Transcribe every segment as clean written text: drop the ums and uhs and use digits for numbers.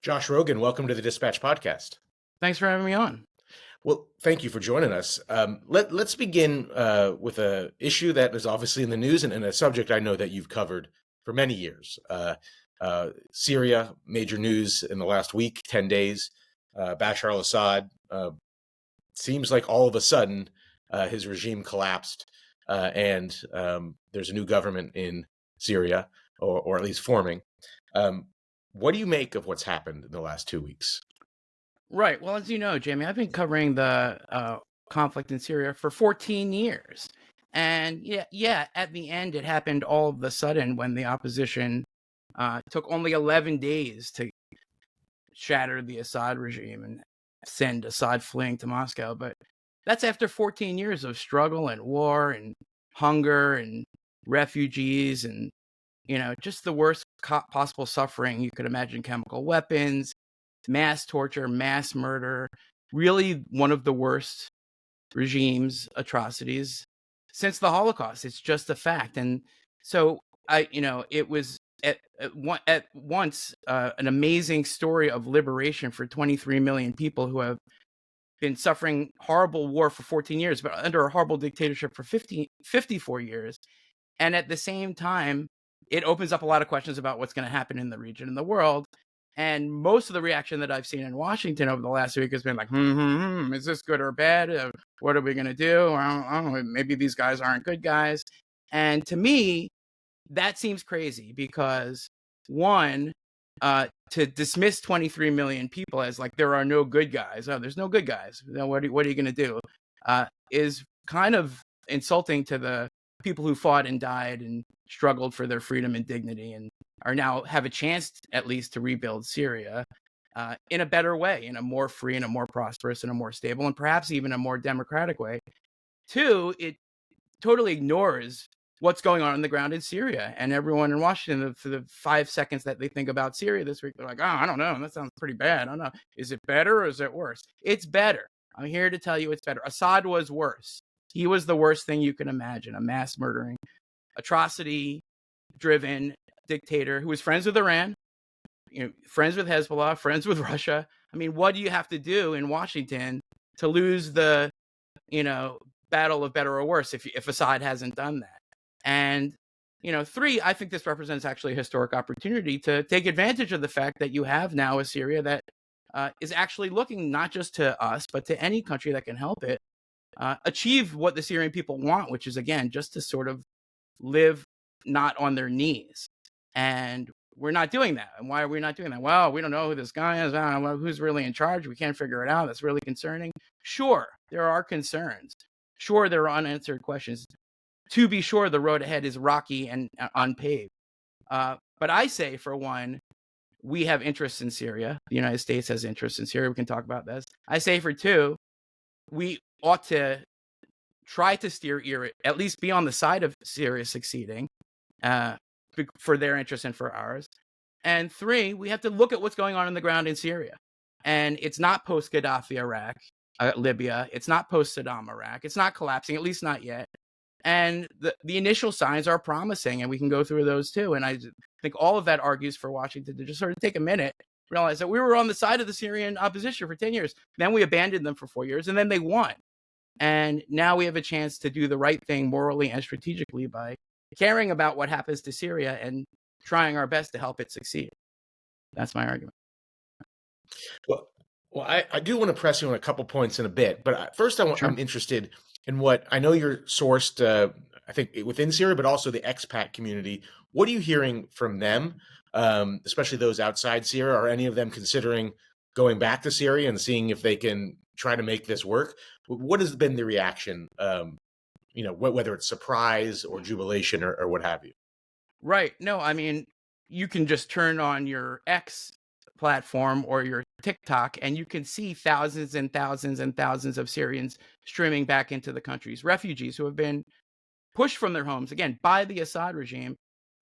Josh Rogin, welcome to the Dispatch podcast. Thanks for having me on. Well, thank you for joining us. Let's begin with an issue that is obviously in the news and a subject I know that you've covered for many years. Syria, major news in the last week, 10 days. Bashar al-Assad, seems like all of a sudden his regime collapsed and there's a new government in Syria, or at least forming. What do you make of what's happened in the last 2 weeks? Right. Well, as you know, Jamie, I've been covering the conflict in Syria for 14 years. And at the end, it happened all of a sudden when the opposition took only 11 days to shatter the Assad regime and send Assad fleeing to Moscow. But that's after 14 years of struggle and war and hunger and refugees and, just the worst possible suffering you could imagine: chemical weapons, mass torture, mass murder, really one of the worst regimes, atrocities since the Holocaust. It's just a fact. And so it was at once an amazing story of liberation for 23 million people who have been suffering horrible war for 14 years, but under a horrible dictatorship for 54 years. And at the same time, it opens up a lot of questions about what's going to happen in the region and the world. And most of the reaction that I've seen in Washington over the last week has been like, is this good or bad? What are we going to do? I don't know, maybe these guys aren't good guys. And to me, that seems crazy because, one, to dismiss 23 million people as like there are no good guys. Oh, there's no good guys. What are you going to do? Is kind of insulting to the people who fought and died and struggled for their freedom and dignity and are now have a chance at least to rebuild Syria in a better way, in a more free and a more prosperous and a more stable and perhaps even a more democratic way. Two, it totally ignores what's going on the ground in Syria. And everyone in Washington, for the 5 seconds that they think about Syria this week, they're like, oh, I don't know. That sounds pretty bad. I don't know. Is it better or is it worse? It's better. I'm here to tell you it's better. Assad was worse. He was the worst thing you can imagine: a mass murdering, atrocity-driven dictator who was friends with Iran, friends with Hezbollah, friends with Russia. I mean, what do you have to do in Washington to lose the, battle of better or worse if Assad hasn't done that? And, three, I think this represents actually a historic opportunity to take advantage of the fact that you have now a Syria that is actually looking not just to us, but to any country that can help it achieve what the Syrian people want, which is, again, just to sort of live not on their knees. And we're not doing that. And why are we not doing that? Well, we don't know who this guy is. I don't know who's really in charge. We can't figure it out. That's really concerning. Sure, there are concerns. Sure, there are unanswered questions. To be sure, the road ahead is rocky and unpaved. But I say, for one, we have interests in Syria. The United States has interests in Syria. We can talk about this. I say, for two, we ought to try to steer, at least be on the side of Syria succeeding for their interest and for ours. And three, we have to look at what's going on the ground in Syria. And it's not post-Gaddafi Iraq, Libya. It's not post-Saddam Iraq. It's not collapsing, at least not yet. And the initial signs are promising, and we can go through those too. And I think all of that argues for Washington to just sort of take a minute, realize that we were on the side of the Syrian opposition for 10 years. Then we abandoned them for 4 years, and then they won. And now we have a chance to do the right thing morally and strategically by caring about what happens to Syria and trying our best to help it succeed. That's my argument. Well, I do want to press you on a couple points in a bit, but first Sure. I'm interested in what I know you're sourced, I think within Syria, but also the expat community. What are you hearing from them, especially those outside Syria? Are any of them considering going back to Syria and seeing if they can try to make this work? What has been the reaction, whether it's surprise or jubilation or what have you? Right. No, I mean, you can just turn on your X platform or your TikTok and you can see thousands and thousands and thousands of Syrians streaming back into the countries, refugees who have been pushed from their homes, again, by the Assad regime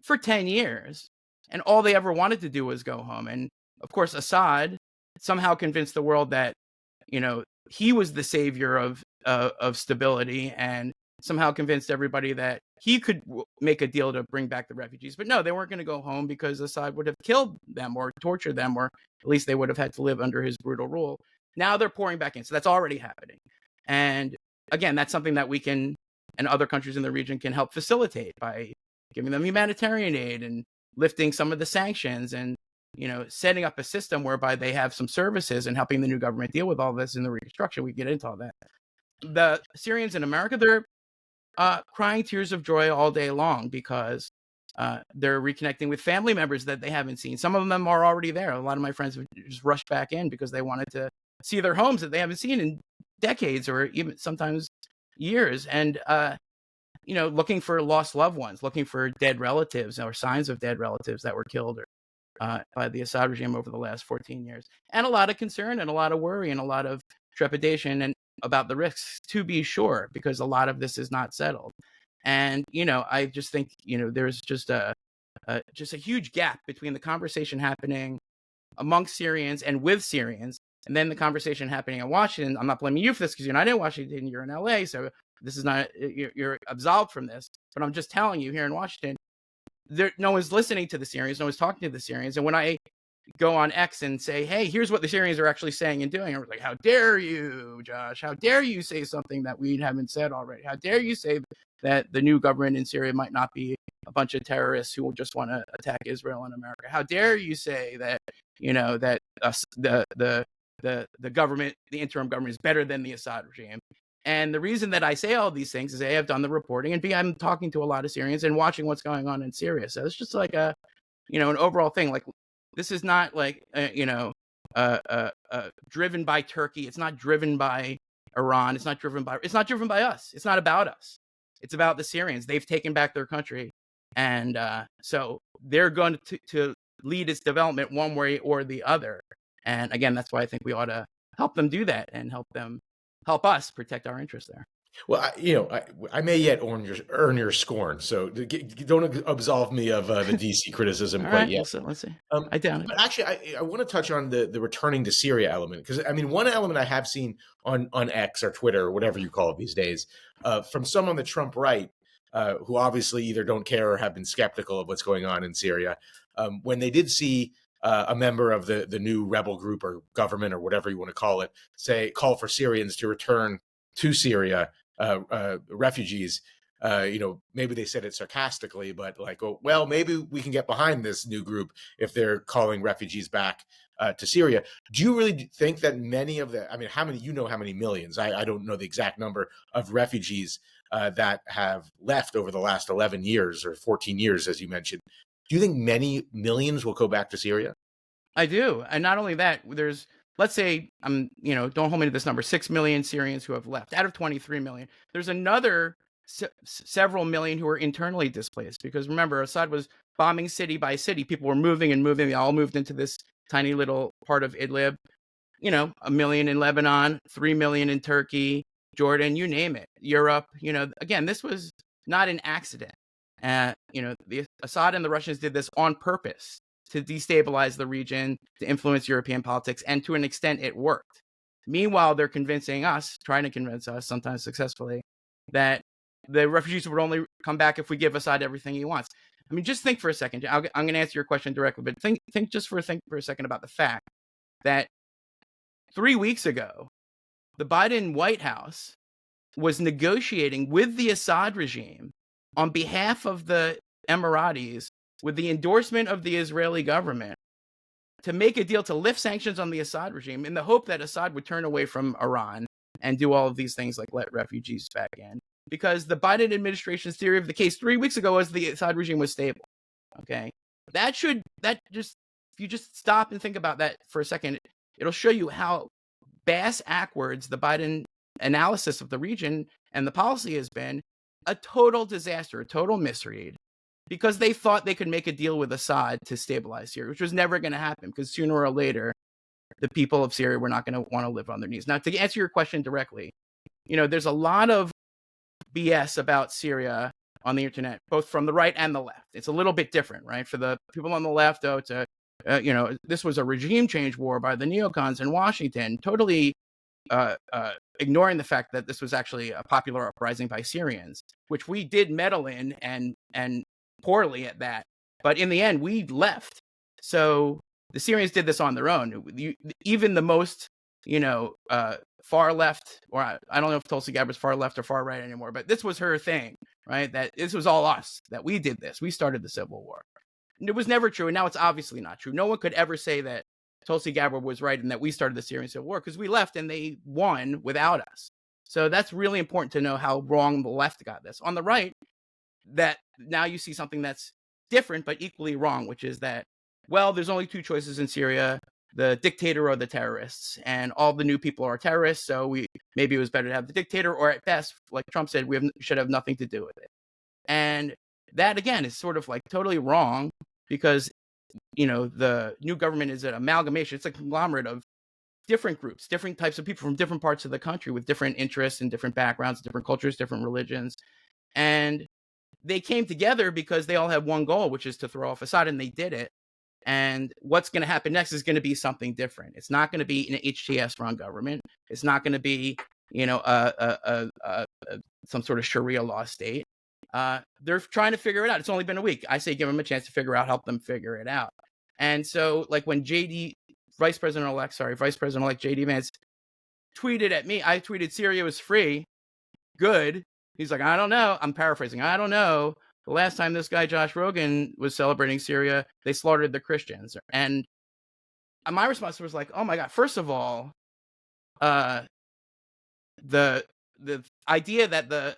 for 10 years. And all they ever wanted to do was go home. And of course, Assad somehow convinced the world that, he was the savior of stability, and somehow convinced everybody that he could make a deal to bring back the refugees. But no, they weren't going to go home because Assad would have killed them or tortured them, or at least they would have had to live under his brutal rule. Now they're pouring back in. So that's already happening. And again, that's something that we can, and other countries in the region can help facilitate by giving them humanitarian aid and lifting some of the sanctions and, setting up a system whereby they have some services and helping the new government deal with all this in the reconstruction. We get into all that. The Syrians in America, they're crying tears of joy all day long because they're reconnecting with family members that they haven't seen. Some of them are already there. A lot of my friends have just rushed back in because they wanted to see their homes that they haven't seen in decades or even sometimes years. And, looking for lost loved ones, looking for dead relatives or signs of dead relatives that were killed by the Assad regime over the last 14 years. And a lot of concern and a lot of worry and a lot of trepidation and about the risks, to be sure, because a lot of this is not settled. And, I just think, there's just a huge gap between the conversation happening amongst Syrians and with Syrians, and then the conversation happening in Washington. I'm not blaming you for this because you're not in Washington, you're in LA, so this is not, you're absolved from this. But I'm just telling you, here in Washington, no one's listening to the Syrians, no one's talking to the Syrians. And when I go on X and say, hey, here's what the Syrians are actually saying and doing, I'm like, how dare you, Josh? How dare you say something that we haven't said already? How dare you say that the new government in Syria might not be a bunch of terrorists who will just want to attack Israel and America? How dare you say that, that the government, the interim government, is better than the Assad regime? And the reason that I say all these things is A, I've done the reporting, and B, I'm talking to a lot of Syrians and watching what's going on in Syria. So it's just like an overall thing. Like, this is not like, driven by Turkey. It's not driven by Iran. It's not driven by us. It's not about us. It's about the Syrians. They've taken back their country. And so they're going to lead its development one way or the other. And again, that's why I think we ought to help them do that and help us protect our interests there. Well, I may yet earn your scorn, so don't absolve me of the DC criticism All quite right, yet. let's see. I doubt it. But actually, I want to touch on the returning to Syria element, because one element I have seen on X or Twitter or whatever you call it these days, from some on the Trump right, who obviously either don't care or have been skeptical of what's going on in Syria, when they did see a member of the new rebel group or government or whatever you want to call it call for Syrians to return to Syria, refugees. Maybe they said it sarcastically, but like, oh, well, maybe we can get behind this new group if they're calling refugees back to Syria. Do you really think that many of how many millions? I don't know the exact number of refugees that have left over the last 11 years or 14 years, as you mentioned. Do you think many millions will go back to Syria? I do. And not only that, there's, let's say, don't hold me to this number, 6 million Syrians who have left out of 23 million. There's another several million who are internally displaced, because remember, Assad was bombing city by city. People were moving and moving. They all moved into this tiny little part of Idlib. 1 million in Lebanon, 3 million in Turkey, Jordan, you name it, Europe. Again, this was not an accident. The Assad and the Russians did this on purpose to destabilize the region, to influence European politics, and to an extent it worked. Meanwhile, they're trying to convince us, sometimes successfully, that the refugees would only come back if we give Assad everything he wants. Just think for a second. I'm going to answer your question directly, but think for a second about the fact that 3 weeks ago, the Biden White House was negotiating with the Assad regime on behalf of the Emiratis, with the endorsement of the Israeli government, to make a deal to lift sanctions on the Assad regime in the hope that Assad would turn away from Iran and do all of these things like let refugees back in. Because the Biden administration's theory of the case 3 weeks ago was the Assad regime was stable. Okay. If you just stop and think about that for a second, it'll show you how bass backwards the Biden analysis of the region and the policy has been. A total disaster, a total misread, because they thought they could make a deal with Assad to stabilize Syria, which was never going to happen, because sooner or later, the people of Syria were not going to want to live on their knees. Now, to answer your question directly, there's a lot of BS about Syria on the internet, both from the right and the left. It's a little bit different, right? For the people on the left, though, this was a regime change war by the neocons in Washington. Totally ignoring the fact that this was actually a popular uprising by Syrians, which we did meddle in and poorly at that. But in the end, we left. So the Syrians did this on their own. Even the most, far left, or I don't know if Tulsi Gabbard's far left or far right anymore, but this was her thing, right? That this was all us, that we did this. We started the Civil War. And it was never true, and now it's obviously not true. No one could ever say that Tulsi Gabbard was right and that we started the Syrian Civil War, because we left and they won without us. So that's really important to know how wrong the left got this. On the right, that now you see something that's different but equally wrong, which is that, well, there's only two choices in Syria: the dictator or the terrorists, and all the new people are terrorists. So maybe it was better to have the dictator, or at best, like Trump said, should have nothing to do with it. And that again is sort of like totally wrong, because the new government is an amalgamation. It's a conglomerate of different groups, different types of people from different parts of the country with different interests and different backgrounds, different cultures, different religions. And they came together because they all had one goal, which is to throw off Assad, and they did it. And what's going to happen next is going to be something different. It's not going to be an HTS-run government. It's not going to be, some sort of Sharia law state. They're trying to figure it out. It's only been a week. I say give them a chance to figure out, help them figure it out. And so, like when Vice President-elect JD Vance tweeted at me, I tweeted Syria was free, good. He's like, I don't know. I'm paraphrasing. I don't know. The last time this guy Josh Rogin was celebrating Syria, they slaughtered the Christians. And my response was like, oh my God. First of all, the idea that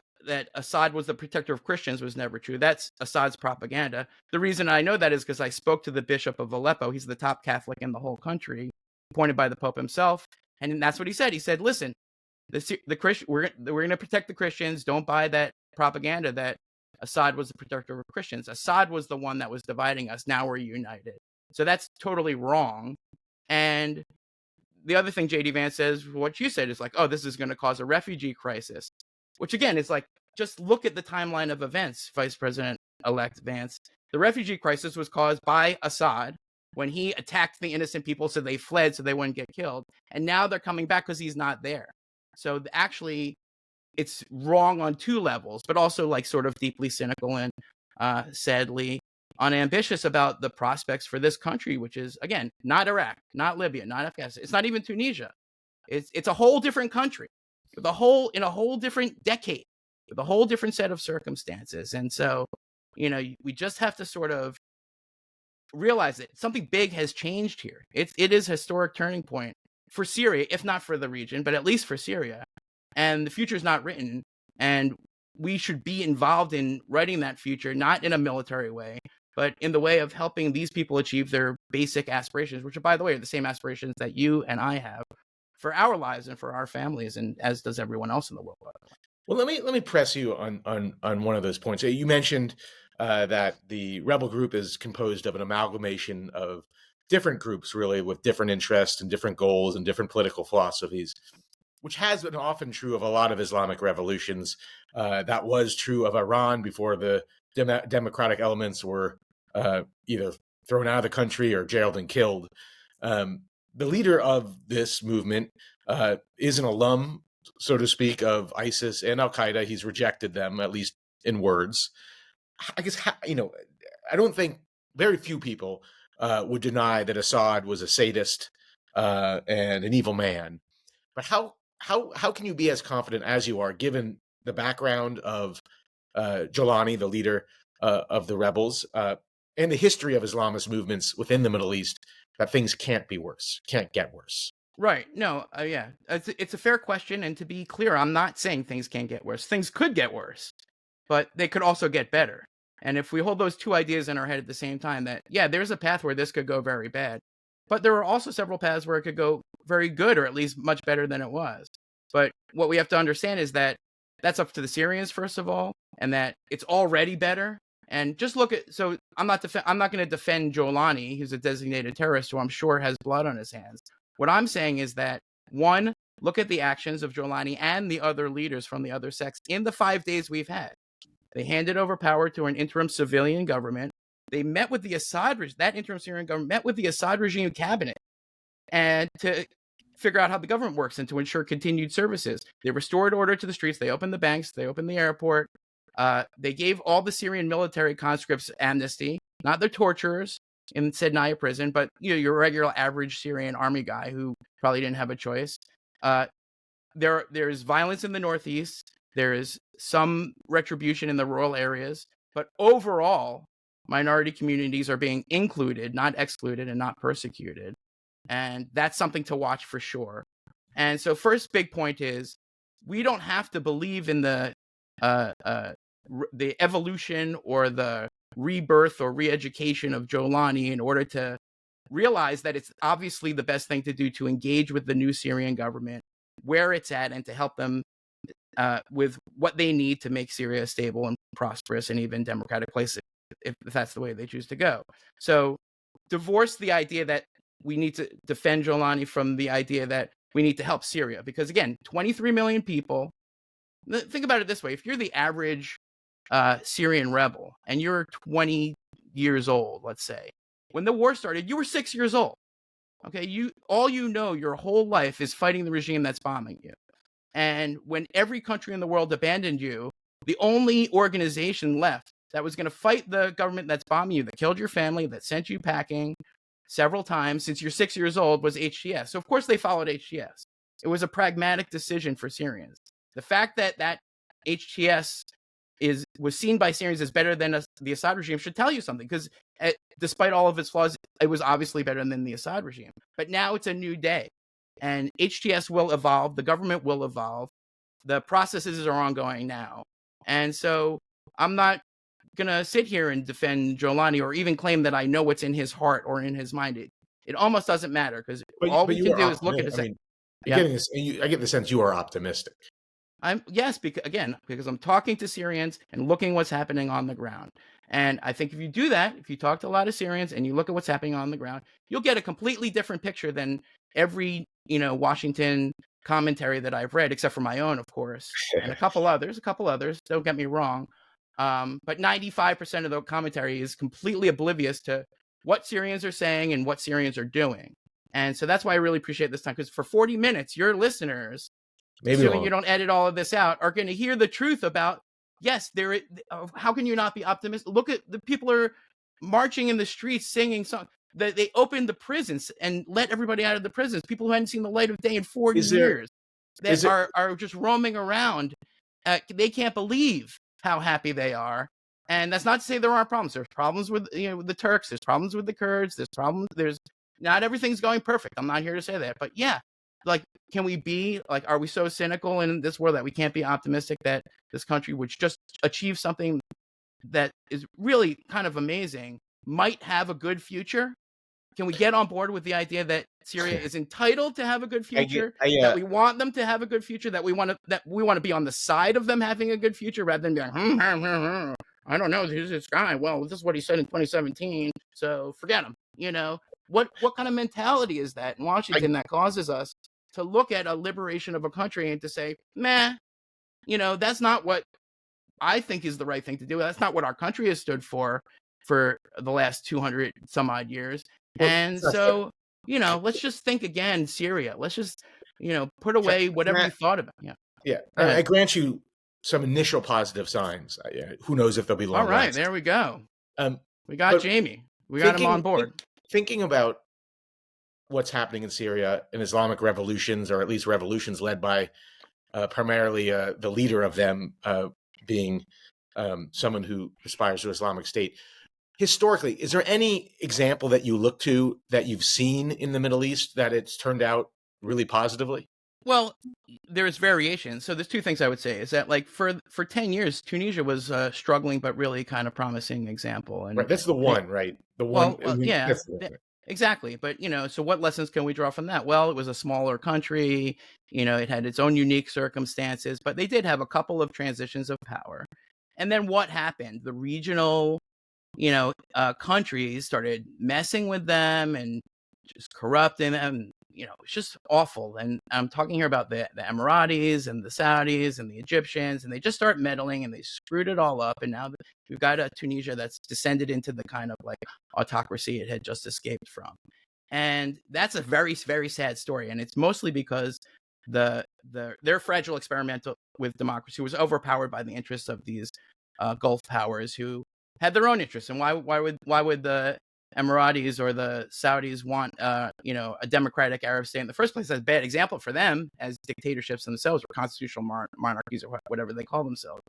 Assad was the protector of Christians was never true. That's Assad's propaganda. The reason I know that is because I spoke to the Bishop of Aleppo. He's the top Catholic in the whole country, appointed by the Pope himself. And that's what he said. He said, listen, we're going to protect the Christians. Don't buy that propaganda that Assad was the protector of Christians. Assad was the one that was dividing us. Now we're united. So that's totally wrong. And the other thing JD Vance says, what you said, is like, oh, this is going to cause a refugee crisis. Which again is like, just look at the timeline of events, Vice President-elect Vance. The refugee crisis was caused by Assad when he attacked the innocent people, so they fled so they wouldn't get killed. And now they're coming back because he's not there. So actually, it's wrong on two levels, but also like sort of deeply cynical and sadly unambitious about the prospects for this country, which is, again, not Iraq, not Libya, not Afghanistan. It's not even Tunisia. It's a whole different country. In a whole different decade, with a whole different set of circumstances. And so, we just have to sort of realize that something big has changed here. It is a historic turning point for Syria, if not for the region, but at least for Syria. And the future is not written. And we should be involved in writing that future, not in a military way, but in the way of helping these people achieve their basic aspirations, which, by the way, are the same aspirations that you and I have for our lives and for our families, and as does everyone else in the world. Well, let me press you on one of those points. You mentioned that the rebel group is composed of an amalgamation of different groups, really, with different interests and different goals and different political philosophies, which has been often true of a lot of Islamic revolutions. That was true of Iran before the democratic elements were either thrown out of the country or jailed and killed. The leader of this movement is an alum, so to speak, of ISIS and Al-Qaeda. He's rejected them, at least in words. I guess, I don't think very few people would deny that Assad was a sadist and an evil man. But how can you be as confident as you are, given the background of Jolani, the leader of the rebels, and the history of Islamist movements within the Middle East, that things can't get worse? Right. No, yeah, it's a fair question. And to be clear, I'm not saying things can't get worse. Things could get worse, but they could also get better. And if we hold those two ideas in our head at the same time, that, yeah, there's a path where this could go very bad, but there are also several paths where it could go very good, or at least much better than it was. But what we have to understand is that that's up to the Syrians, first of all, and that it's already better. And just look at, so I'm not going to defend Jolani, who's a designated terrorist who I'm sure has blood on his hands. What I'm saying is that, one, look at the actions of Jolani and the other leaders from the other sects in the 5 days we've had. They handed over power to an interim civilian government. They met with the Assad, that interim Syrian government met with the Assad regime cabinet and to figure out how the government works and to ensure continued services. They restored order to the streets. They opened the banks. They opened the airport. They gave all the Syrian military conscripts amnesty, not the torturers in Sednaya prison, but your regular average Syrian army guy who probably didn't have a choice. There's violence in the northeast. There is some retribution in the rural areas, but overall, minority communities are being included, not excluded, and not persecuted. And that's something to watch for sure. And so first big point is we don't have to believe in the evolution or the rebirth or re-education of Jolani in order to realize that it's obviously the best thing to do to engage with the new Syrian government, where it's at, and to help them with what they need to make Syria a stable and prosperous and even democratic place if that's the way they choose to go. So divorce the idea that we need to defend Jolani from the idea that we need to help Syria. Because again, 23 million people. Think about it this way. If you're the average Syrian rebel and you're 20 years old, let's say, when the war started, you were 6 years old. Okay, your whole life is fighting the regime that's bombing you. And when every country in the world abandoned you, the only organization left that was going to fight the government that's bombing you, that killed your family, that sent you packing several times since you're 6 years old, was HTS. So of course they followed HTS. It was a pragmatic decision for Syrians. The fact that HTS was seen by Syrians as better than the Assad regime should tell you something, because despite all of its flaws, it was obviously better than the Assad regime. But now it's a new day, and HTS will evolve. The government will evolve. The processes are ongoing now. And so I'm not going to sit here and defend Jolani or even claim that I know what's in his heart or in his mind. It almost doesn't matter, because all we can do is look at it. I get the sense you are optimistic. Yes, because I'm talking to Syrians and looking what's happening on the ground. And I think if you do that, if you talk to a lot of Syrians and you look at what's happening on the ground, you'll get a completely different picture than every, Washington commentary that I've read, except for my own, of course, and a couple others, don't get me wrong. But 95% of the commentary is completely oblivious to what Syrians are saying and what Syrians are doing. And so that's why I really appreciate this time, because for 40 minutes, your listeners, assuming you don't edit all of this out, are going to hear the truth about, yes, how can you not be optimistic? Look at the people are marching in the streets, singing songs. They opened the prisons and let everybody out of the prisons. People who hadn't seen the light of day in 40 years that are just roaming around. They can't believe how happy they are. And that's not to say there aren't problems. There's problems with the Turks. There's problems with the Kurds. There's not everything's going perfect. I'm not here to say that. But yeah, can we be are we so cynical in this world that we can't be optimistic that this country, which just achieved something that is really kind of amazing, might have a good future? Can we get on board with the idea that Syria is entitled to have a good future, that we want them to have a good future, that we want to be on the side of them having a good future rather than be like, I don't know, who's this guy? Well, this is what he said in 2017, so forget him. What kind of mentality is that in Washington that causes us to look at a liberation of a country and to say, meh, that's not what I think is the right thing to do. That's not what our country has stood for the last 200 some odd years. And so, let's just think again, Syria. Let's just, put away whatever you thought about. Yeah. I grant you some initial positive signs. Who knows if they'll be long. All right, there we go. We got Jamie. We got him on board. Thinking about what's happening in Syria and Islamic revolutions, or at least revolutions led by primarily the leader of them being someone who aspires to Islamic State. Historically, is there any example that you look to that you've seen in the Middle East that it's turned out really positively? Well, there's variation. So there's two things I would say is that for 10 years, Tunisia was struggling, but really kind of promising example. And right, that's the one, right? The one. Yeah, exactly. But, so what lessons can we draw from that? Well, it was a smaller country, it had its own unique circumstances, but they did have a couple of transitions of power. And then what happened? The regional countries started messing with them and just corrupting them. It's just awful. And I'm talking here about the Emiratis and the Saudis and the Egyptians, and they just start meddling and they screwed it all up. And now we've got a Tunisia that's descended into the kind of autocracy it had just escaped from. And that's a very, very sad story. And it's mostly because their fragile experiment with democracy was overpowered by the interests of these Gulf powers who had their own interests. And why would the Emiratis or the Saudis want a democratic Arab state in the first place? That's a bad example for them as dictatorships themselves, or constitutional monarchies, or whatever they call themselves.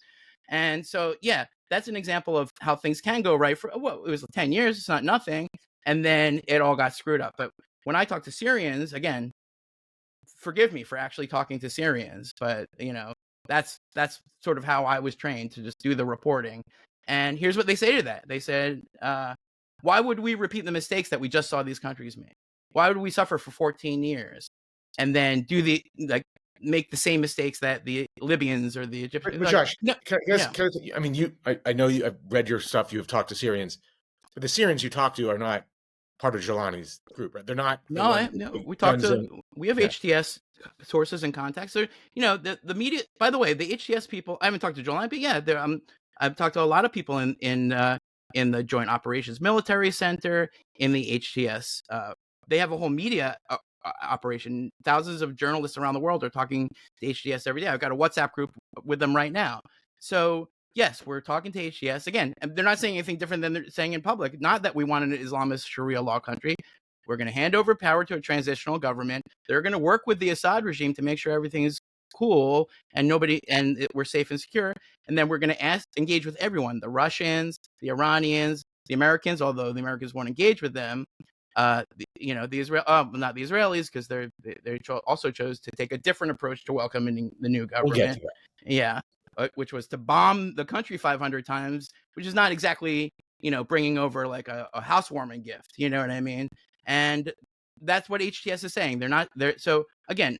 And so, yeah, that's an example of how things can go right for, well, it was 10 years. It's not nothing. And then it all got screwed up. But when I talk to Syrians, again, forgive me for actually talking to Syrians, but that's sort of how I was trained to just do the reporting. And here's what they say to that. They said, why would we repeat the mistakes that we just saw these countries make? Why would we suffer for 14 years and then make the same mistakes that the Libyans or the Egyptians? But Josh, I mean, I know I've read your stuff. You have talked to Syrians, but the Syrians you talk to are not part of Jelani's group, right? They're not. No, we talked to. We have HTS sources and contacts. They're, the media. By the way, the HTS people. I haven't talked to Jelani, but yeah, I've talked to a lot of people in the Joint Operations Military Center, in the HTS. They have a whole media operation. Thousands of journalists around the world are talking to HTS every day. I've got a WhatsApp group with them right now. So yes, we're talking to HTS again, and they're not saying anything different than they're saying in public. Not that we want an Islamist Sharia law country. We're going to hand over power to a transitional government. They're going to work with the Assad regime to make sure everything is cool and we're safe and secure. And then we're going to engage with everyone: the Russians, the Iranians, the Americans. Although the Americans won't engage with them, not the Israelis, because they also chose to take a different approach to welcoming the new government. We'll get to that. Yeah. Which was to bomb the country 500 times, which is not exactly, bringing over like a housewarming gift. You know what I mean? And that's what HTS is saying. They're not there. So again,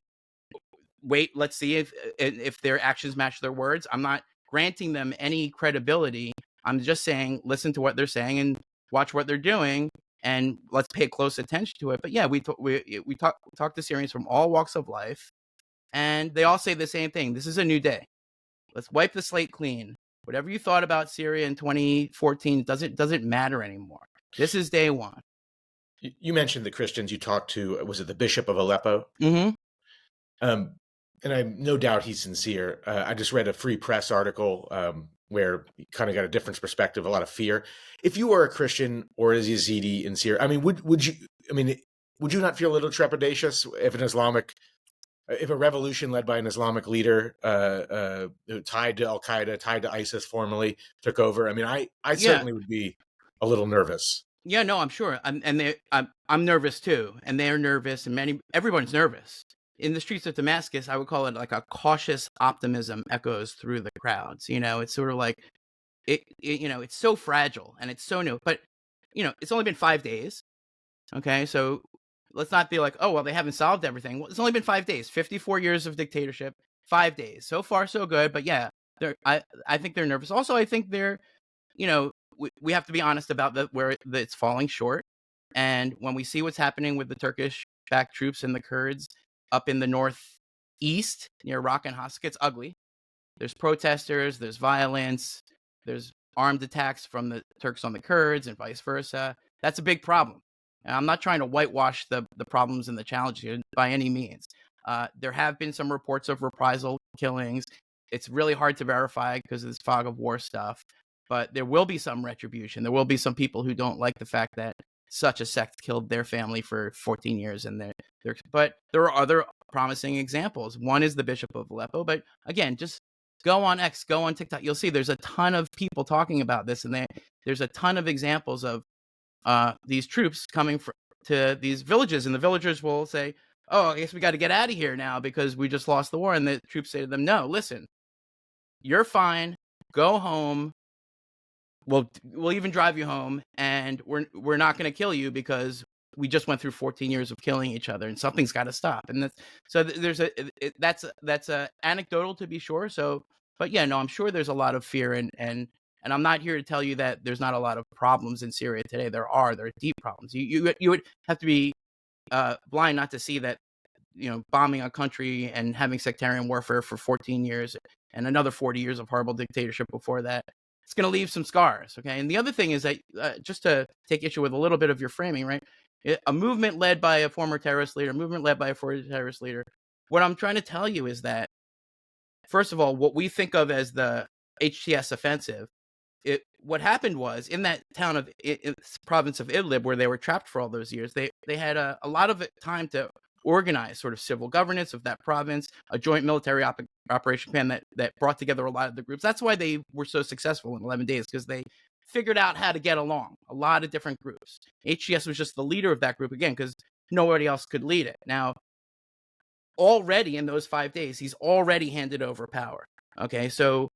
wait, let's see if their actions match their words. I'm not granting them any credibility. I'm just saying, listen to what they're saying and watch what they're doing, and let's pay close attention to it. But yeah, we talk to Syrians from all walks of life, and they all say the same thing. This is a new day. Let's wipe the slate clean. Whatever you thought about Syria in 2014 doesn't matter anymore. This is day one. You mentioned the Christians you talked to. Was it the Bishop of Aleppo? Mm-hmm. And I have no doubt he's sincere. I just read a Free Press article where you kind of got a different perspective, a lot of fear. If you were a Christian or a Yazidi in Syria, I mean, would you not feel a little trepidatious if a revolution led by an Islamic leader tied to Al Qaeda, tied to ISIS formally took over? I mean, I certainly would be a little nervous. Yeah, no, I'm sure. I'm nervous too, and they're nervous, and everyone's nervous. In the streets of Damascus, I would call it like a cautious optimism echoes through the crowds. It's sort of like it's so fragile and it's so new, but it's only been 5 days. Okay, so let's not be like, oh, well, they haven't solved everything. Well, it's only been 5 days, 54 years of dictatorship, 5 days. So far, so good. But yeah, I think they're nervous. Also, I think they're, we have to be honest about where it's falling short. And when we see what's happening with the Turkish-backed troops and the Kurds up in the northeast near Raqqa and Hasaka, it's ugly. There's protesters, there's violence, there's armed attacks from the Turks on the Kurds and vice versa. That's a big problem. And I'm not trying to whitewash the problems and the challenges by any means. There have been some reports of reprisal killings. It's really hard to verify because of this fog of war stuff. But there will be some retribution. There will be some people who don't like the fact that such a sect killed their family for 14 years. But there are other promising examples. One is the Bishop of Aleppo. But again, just go on X, go on TikTok. You'll see there's a ton of people talking about this. And there's a ton of examples of these troops coming to these villages. And the villagers will say, oh, I guess we got to get out of here now because we just lost the war. And the troops say to them, no, listen, you're fine. Go home. We'll even drive you home, and we're not going to kill you because we just went through 14 years of killing each other, and something's got to stop. And that's anecdotal to be sure. So, but yeah, no, I'm sure there's a lot of fear, and I'm not here to tell you that there's not a lot of problems in Syria today. There are deep problems. You would have to be blind not to see that, bombing a country and having sectarian warfare for 14 years and another 40 years of horrible dictatorship before that. It's going to leave some scars, okay? And the other thing is that, just to take issue with a little bit of your framing, right? A movement led by a former terrorist leader, What I'm trying to tell you is that, first of all, what we think of as the HTS offensive, what happened was in that town of province of Idlib, where they were trapped for all those years, they had a lot of time to organize sort of civil governance of that province, a joint military operation plan that brought together a lot of the groups. That's why they were so successful in 11 days, because they figured out how to get along, a lot of different groups. HTS was just the leader of that group, again, because nobody else could lead it. Now, already in those 5 days, he's already handed over power. Okay, so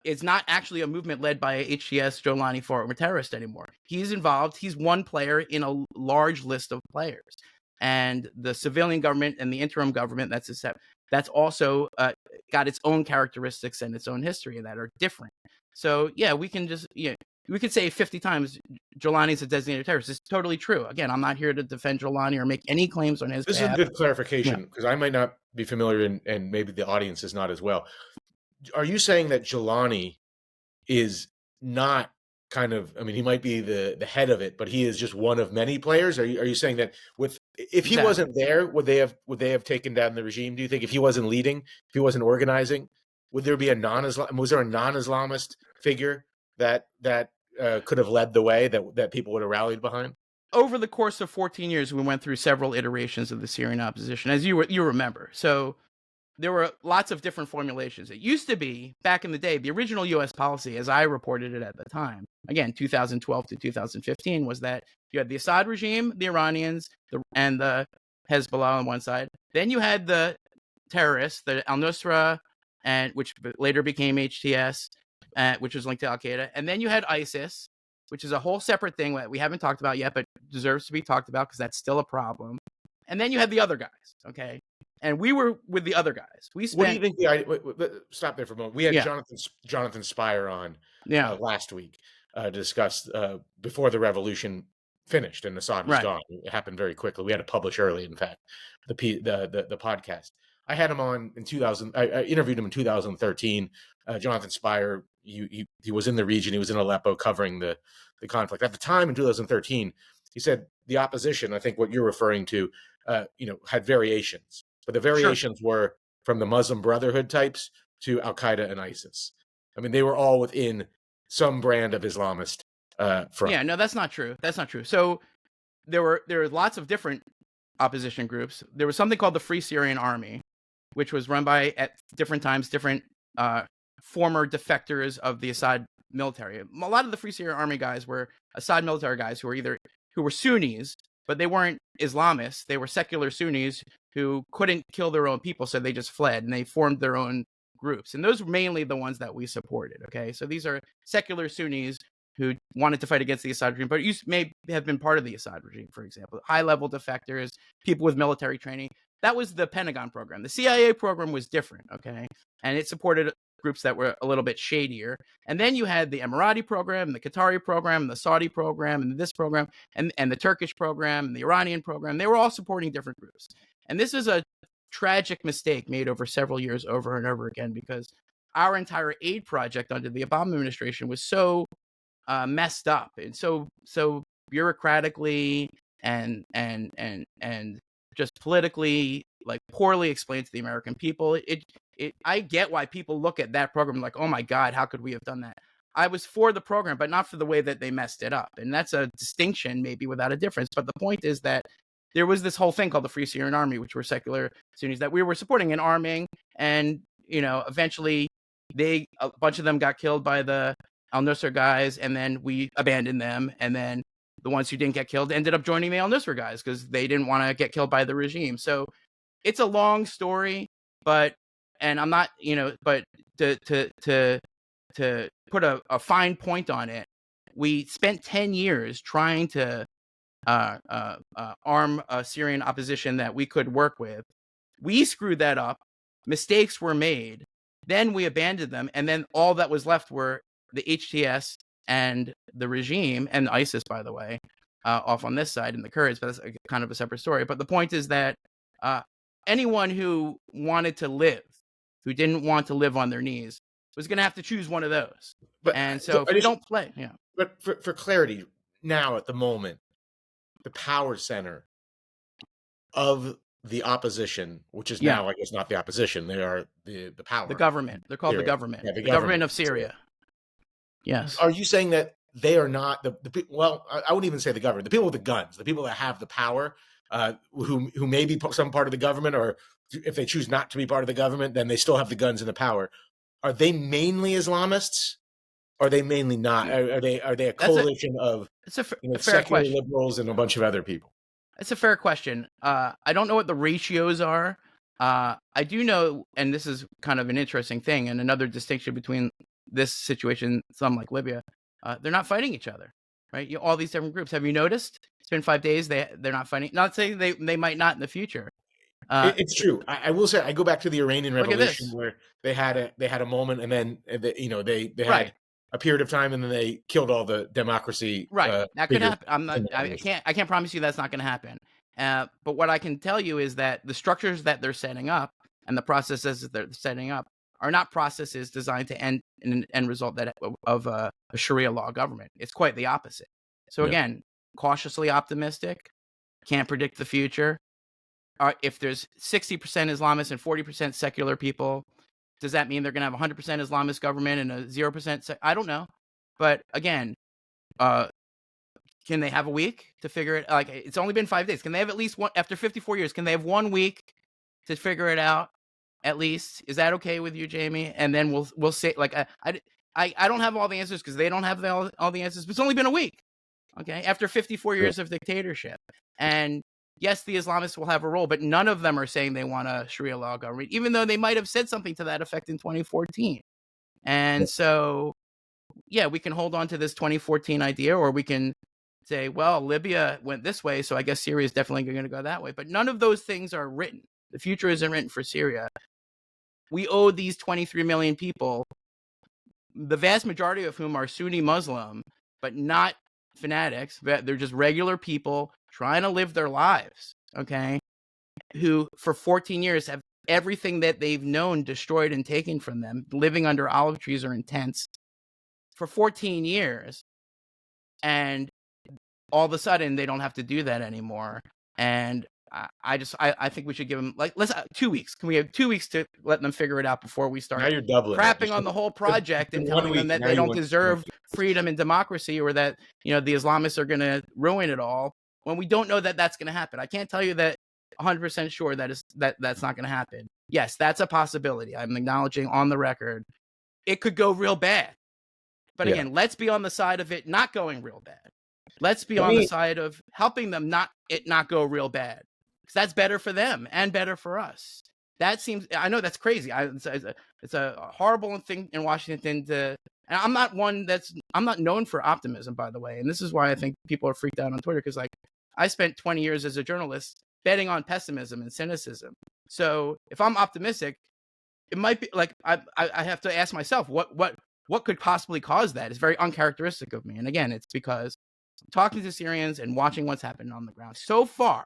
it's not actually a movement led by HTS Jolani former terrorist anymore. He's involved. He's one player in a large list of players. And the civilian government and the interim government that's also got its own characteristics and its own history that are different. So yeah, we can say 50 times Jolani's a designated terrorist. It's totally true. Again, I'm not here to defend Jolani or make any claims on his This behalf. is a good clarification, because I might not be familiar, and maybe the audience is not as well. Are you saying that Jelani is not kind of, I mean, he might be the head of it, but he is just one of many players? Are you saying that if he wasn't there, would they have taken down the regime? Do you think if he wasn't leading, if he wasn't organizing, would there be was there a non-Islamist figure that could have led the way, that people would have rallied behind? Over the course of 14 years, we went through several iterations of the Syrian opposition, as you remember. So there were lots of different formulations. It used to be, back in the day, the original U.S. policy, as I reported it at the time, again, 2012 to 2015, was that you had the Assad regime, the Iranians, and the Hezbollah on one side. Then you had the terrorists, the al-Nusra, which later became HTS, which was linked to al-Qaeda. And then you had ISIS, which is a whole separate thing that we haven't talked about yet, but deserves to be talked about because that's still a problem. And then you had the other guys, okay? And we were with the other guys. We spent. What do you think? Stop there for a moment. We had Jonathan Spire on last week to discuss before the revolution finished and Assad was gone. It happened very quickly. We had to publish early, in fact, the podcast. I had him on in 2000. I interviewed him in 2013. Jonathan Spire, he was in the region. He was in Aleppo covering the conflict. At the time in 2013, he said the opposition, I think what you're referring to, had variations. But the variations were from the Muslim Brotherhood types to Al-Qaeda and ISIS. I mean, they were all within some brand of Islamist front. Yeah, no, that's not true. So there were lots of different opposition groups. There was something called the Free Syrian Army, which was run by, at different times, different former defectors of the Assad military. A lot of the Free Syrian Army guys were Assad military guys who were Sunnis, but they weren't Islamists. They were secular Sunnis who couldn't kill their own people, so they just fled and they formed their own groups. And those were mainly the ones that we supported, okay? So these are secular Sunnis who wanted to fight against the Assad regime, but you may have been part of the Assad regime, for example. High-level defectors, people with military training. That was the Pentagon program. The CIA program was different, okay? And it supported groups that were a little bit shadier. And then you had the Emirati program, the Qatari program, the Saudi program, and this program, and the Turkish program, and the Iranian program. They were all supporting different groups. And this is a tragic mistake made over several years over and over again, because our entire aid project under the Obama administration was so messed up and so bureaucratically and just politically, like, poorly explained to the American people. I get why people look at that program like, oh my God, how could we have done that? I was for the program, but not for the way that they messed it up. And that's a distinction, maybe without a difference. But the point is that there was this whole thing called the Free Syrian Army, which were secular Sunnis that we were supporting and arming. And, eventually a bunch of them got killed by the al-Nusra guys, and then we abandoned them. And then the ones who didn't get killed ended up joining the al-Nusra guys because they didn't want to get killed by the regime. So it's a long story, and I'm not, but to put a fine point on it, we spent 10 years trying to arm a Syrian opposition that we could work with. We screwed that up. Mistakes were made. Then we abandoned them. And then all that was left were the HTS and the regime, and ISIS, by the way, off on this side, and the Kurds, but that's kind of a separate story. But the point is that anyone who wanted to live, who didn't want to live on their knees, was going to have to choose one of those. And so if we don't play, But for clarity, now at the moment, the power center of the opposition, which is Yeah, now, I guess, not the opposition. They are the the power. government. They're called the Syria. government. Yeah, the The government government. of Syria. Yes. Are you saying that they are not well, I wouldn't even say the government, the people with the guns, the people that have the power, who may be some part of the government, or if they choose not to be part of the government, then they still have the guns and the power. Are they mainly Islamists? Are they mainly not? Are they a coalition of It's a fair secular question. liberals and a bunch of other people? It's a fair question. I don't know what the ratios are. I do know, and this is kind of an interesting thing, and another distinction between this situation, some like Libya, they're not fighting each other, right? All these different groups. Have you noticed? It's been 5 days. They're not fighting. Not saying they might not in the future. It's true. I will say, I go back to the Iranian Look at Revolution, this. where they had a moment, and then they had Right. a period of time, and then they killed all the democracy. Right. That could figures happen. in the I revolution. can't promise you that's not going to happen. But what I can tell you is that the structures that they're setting up and the processes that they're setting up are not processes designed to end in an end result of a Sharia law government. It's quite the opposite. So Yeah. again, cautiously optimistic. Can't predict the future. If there's 60% Islamists and 40% secular people, does that mean they're going to have 100% Islamist government and a 0%? I don't know. But again, can they have a week to figure it? Like, it's only been 5 days. Can they have at least one after 54 years? Can they have 1 week to figure it out? At least, is that okay with you, Jamie? And then we'll say, like, I don't have all the answers because they don't have all the answers. But it's only been a week, okay? After 54 years of dictatorship, and yes, the Islamists will have a role, but none of them are saying they want a Sharia law government, even though they might have said something to that effect in 2014. And so, yeah, we can hold on to this 2014 idea, or we can say, well, Libya went this way, so I guess Syria is definitely going to go that way. But none of those things are written. The future isn't written for Syria. We owe these 23 million people, the vast majority of whom are Sunni Muslim, but not fanatics. They're just regular people trying to live their lives, okay, who for 14 years have everything that they've known destroyed and taken from them, living under olive trees or in tents for 14 years. And all of a sudden, they don't have to do that anymore. And I think we should give them, like, let's 2 weeks. Can we have 2 weeks to let them figure it out before we start Now you're doubling crapping on the whole project and telling them that they don't deserve freedom and democracy, or that, the Islamists are going to ruin it all, when we don't know that that's going to happen? I can't tell you that 100% sure that's not going to happen. Yes, that's a possibility. I'm acknowledging on the record it could go real bad. But again, let's be on the side of it not going real bad. Let's be on the side of helping them not go real bad, because that's better for them and better for us. That seems, I know that's crazy. It's a horrible thing in Washington to, and I'm not known for optimism, by the way. And this is why I think people are freaked out on Twitter, because, like, I spent 20 years as a journalist betting on pessimism and cynicism. So if I'm optimistic, it might be like, I have to ask myself, what could possibly cause that? It's very uncharacteristic of me. And again, it's because talking to Syrians and watching what's happened on the ground so far,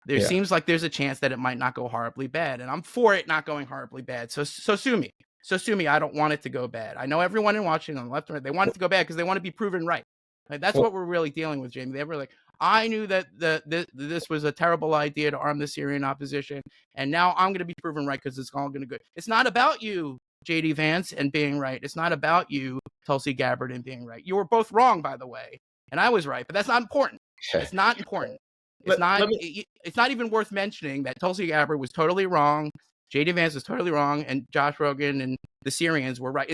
there seems like there's a chance that it might not go horribly bad, and I'm for it not going horribly bad. So sue me. So sue me. I don't want it to go bad. I know everyone in Washington, on the left and right, they want it to go bad because they want to be proven right. Like, that's what we're really dealing with, Jamie. They were like, I knew that this was a terrible idea to arm the Syrian opposition, and now I'm going to be proven right because it's all going to go. It's not about you, J.D. Vance, and being right. It's not about you, Tulsi Gabbard, and being right. You were both wrong, by the way, and I was right, but that's not important. It's not important. It's not even worth mentioning that Tulsi Gabbard was totally wrong, J.D. Vance was totally wrong, and Josh Rogin and the Syrians were right.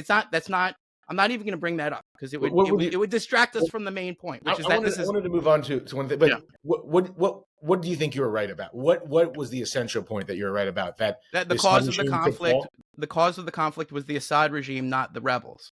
I'm not even going to bring that up, because it would distract us from the main point, which is that I wanted to move on to one thing, but what do you think you were right about? What was the essential point that you were right about? That the cause of the conflict was the Assad regime, not the rebels.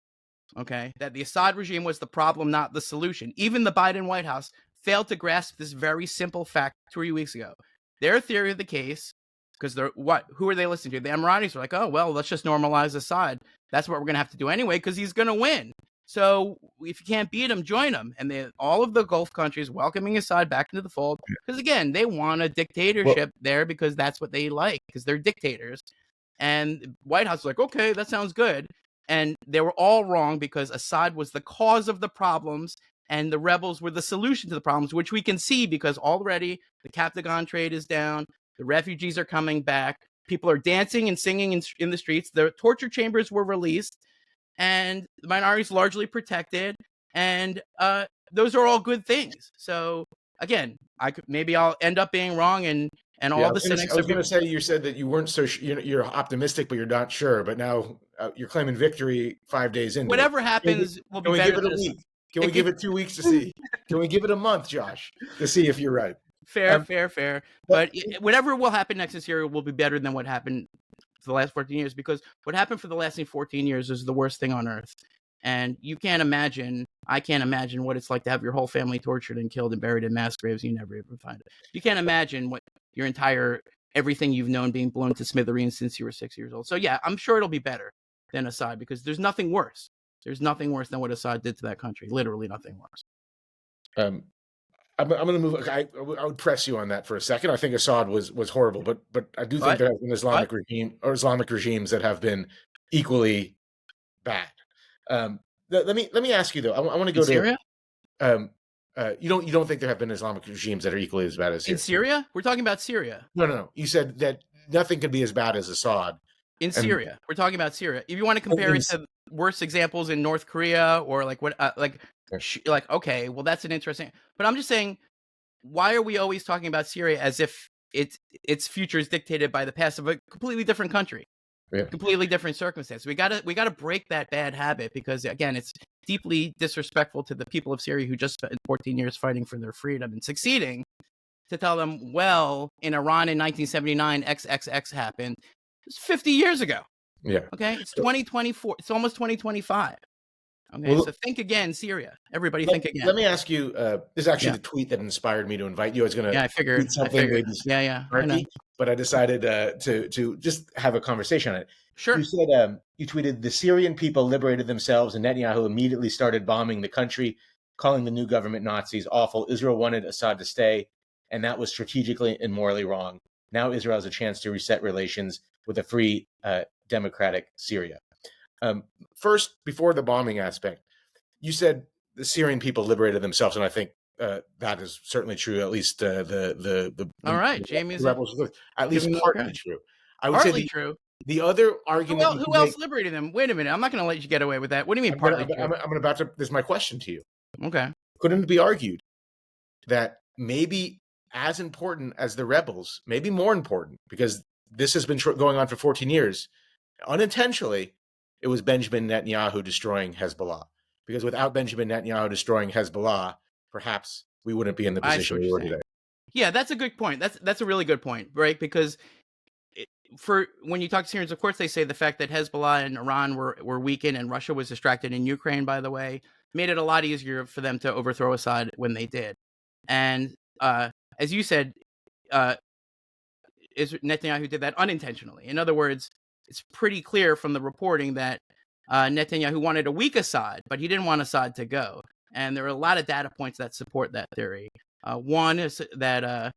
Okay, that the Assad regime was the problem, not the solution. Even the Biden White House failed to grasp this very simple fact 3 weeks ago. Their theory of the case, because who are they listening to? The Emiratis are like, oh, well, let's just normalize Assad. That's what we're going to have to do anyway, because he's going to win. So if you can't beat him, join him. And all of the Gulf countries welcoming Assad back into the fold, because, again, they want a dictatorship there, because that's what they like, because they're dictators. And the White House is like, okay, that sounds good. And they were all wrong, because Assad was the cause of the problems, and the rebels were the solution to the problems, which we can see because already the Captagon trade is down, the refugees are coming back, people are dancing and singing in the streets, the torture chambers were released, and the minorities largely protected, and those are all good things. So again, maybe I'll end up being wrong, and all the cynics. I was going to say, you said that you weren't so you're optimistic, but you're not sure. But now you're claiming victory 5 days into whatever it. happens will be Can we better give it than a week? Can we give it 2 weeks to see? Can we give it a month, Josh, to see if you're right? Fair. But whatever will happen next in Syria will be better than what happened for the last 14 years, because what happened for the last 14 years is the worst thing on earth. And I can't imagine what it's like to have your whole family tortured and killed and buried in mass graves. You never even find it. You can't imagine what everything you've known being blown to smithereens since you were 6 years old. So yeah, I'm sure it'll be better than Assad, because there's nothing worse. There's nothing worse than what Assad did to that country. Literally nothing worse. I'm going to move. I would press you on that for a second. I think Assad was horrible, but I do think there have been Islamic regimes that have been equally bad. Let me ask you though. I want to go to Syria. You don't think there have been Islamic regimes that are equally as bad as in Syria? We're talking about Syria. No. You said that nothing could be as bad as Assad. Syria, we're talking about Syria. If you want to compare it to worse examples in North Korea or okay, well that's an interesting. But I'm just saying, why are we always talking about Syria as if its future is dictated by the past of a completely different country? Yeah. Completely different circumstance. We gotta break that bad habit, because again, it's deeply disrespectful to the people of Syria who just spent 14 years fighting for their freedom and succeeding, to tell them, well, in Iran in 1979, XXX happened. It's 50 years ago. Yeah. Okay. It's 2024. It's almost 2025. Okay. Well, so think again, Syria. Everybody think again. Let me ask you. This is actually the tweet that inspired me to invite you. I was going to. Yeah, I figured. Yeah. But I decided to just have a conversation on it. Sure. You said you tweeted, the Syrian people liberated themselves, and Netanyahu immediately started bombing the country, calling the new government Nazis. Awful. Israel wanted Assad to stay, and that was strategically and morally wrong. Now Israel has a chance to reset relations with a free, democratic Syria. First, before the bombing aspect, you said the Syrian people liberated themselves, and I think that is certainly true. At least all right, Jamie's rebels, at least partly true. I would partly say true. The other argument. Who else liberated them? Wait a minute. I'm not going to let you get away with that. What do you mean partly true? I'm about to. This is my question to you. Okay. Couldn't it be argued that maybe as important as the rebels, maybe more important, because this has been going on for 14 years, unintentionally, it was Benjamin Netanyahu destroying Hezbollah? Because without Benjamin Netanyahu destroying Hezbollah, perhaps we wouldn't be in the position we were today. Yeah, that's a good point. That's a really good point, right? Because for when you talk to Syrians, of course, they say the fact that Hezbollah and Iran were weakened and Russia was distracted in Ukraine, by the way, made it a lot easier for them to overthrow Assad when they did. And as you said, Netanyahu did that unintentionally. In other words, it's pretty clear from the reporting that Netanyahu wanted a weak Assad, but he didn't want Assad to go. And there are a lot of data points that support that theory. One is that,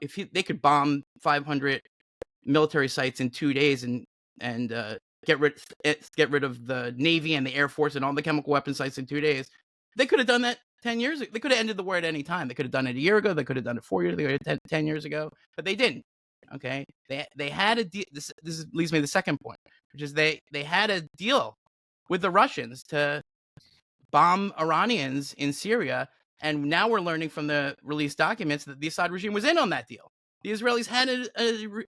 if they could bomb 500 military sites in 2 days and get rid of the Navy and the Air Force and all the chemical weapon sites in 2 days, they could have done that 10 years ago. They could have ended the war at any time. They could have done it a year ago. They could have done it 4 years ago, 10 years ago, but they didn't. Okay, they had a deal. This leads me to the second point, which is they had a deal with the Russians to bomb Iranians in Syria, and now we're learning from the released documents that the Assad regime was in on that deal. The Israelis had an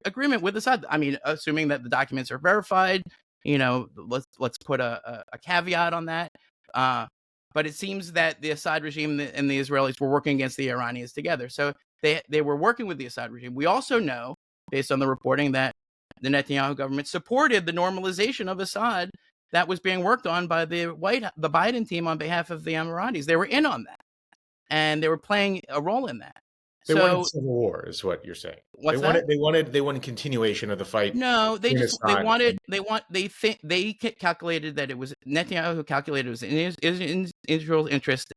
agreement with Assad. I mean, assuming that the documents are verified, let's put a caveat on that. But it seems that the Assad regime and the Israelis were working against the Iranians together. So they were working with the Assad regime. We also know, based on the reporting, that the Netanyahu government supported the normalization of Assad that was being worked on by the Biden team on behalf of the Emiratis. They were in on that, and they were playing a role in that. They wanted civil war, is what you're saying. They wanted continuation of the fight. No, they calculated that it was Netanyahu who calculated it was in Israel's interest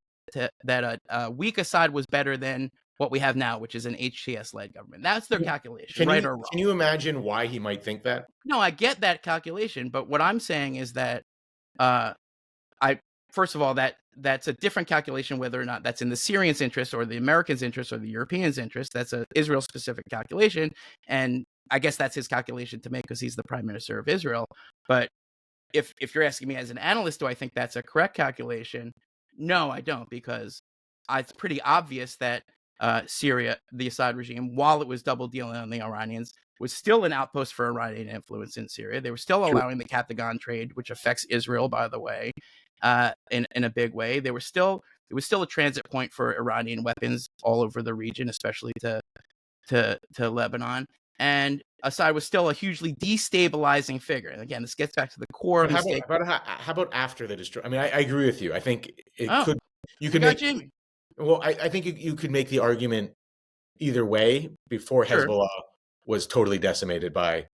that a weak Assad was better than what we have now, which is an HTS-led government. That's their calculation, right or wrong. Can you imagine why he might think that? No, I get that calculation, but what I'm saying is that I first of all, that's a different calculation whether or not that's in the Syrians' interest or the Americans' interest or the Europeans' interest. That's a Israel-specific calculation, and I guess that's his calculation to make because he's the prime minister of Israel. But if you're asking me as an analyst, do I think that's a correct calculation? No, I don't, because it's pretty obvious that Syria, the Assad regime, while it was double dealing on the Iranians, was still an outpost for Iranian influence in Syria. They were still allowing the Captagon trade, which affects Israel, by the way, in a big way. It was still a transit point for Iranian weapons all over the region, especially to Lebanon. And Assad was still a hugely destabilizing figure. And again, this gets back to the core mistake. How about after the destruction? I mean, I agree with you. I think you could make Jamie. Well, I think you could make the argument either way before Hezbollah was totally decimated by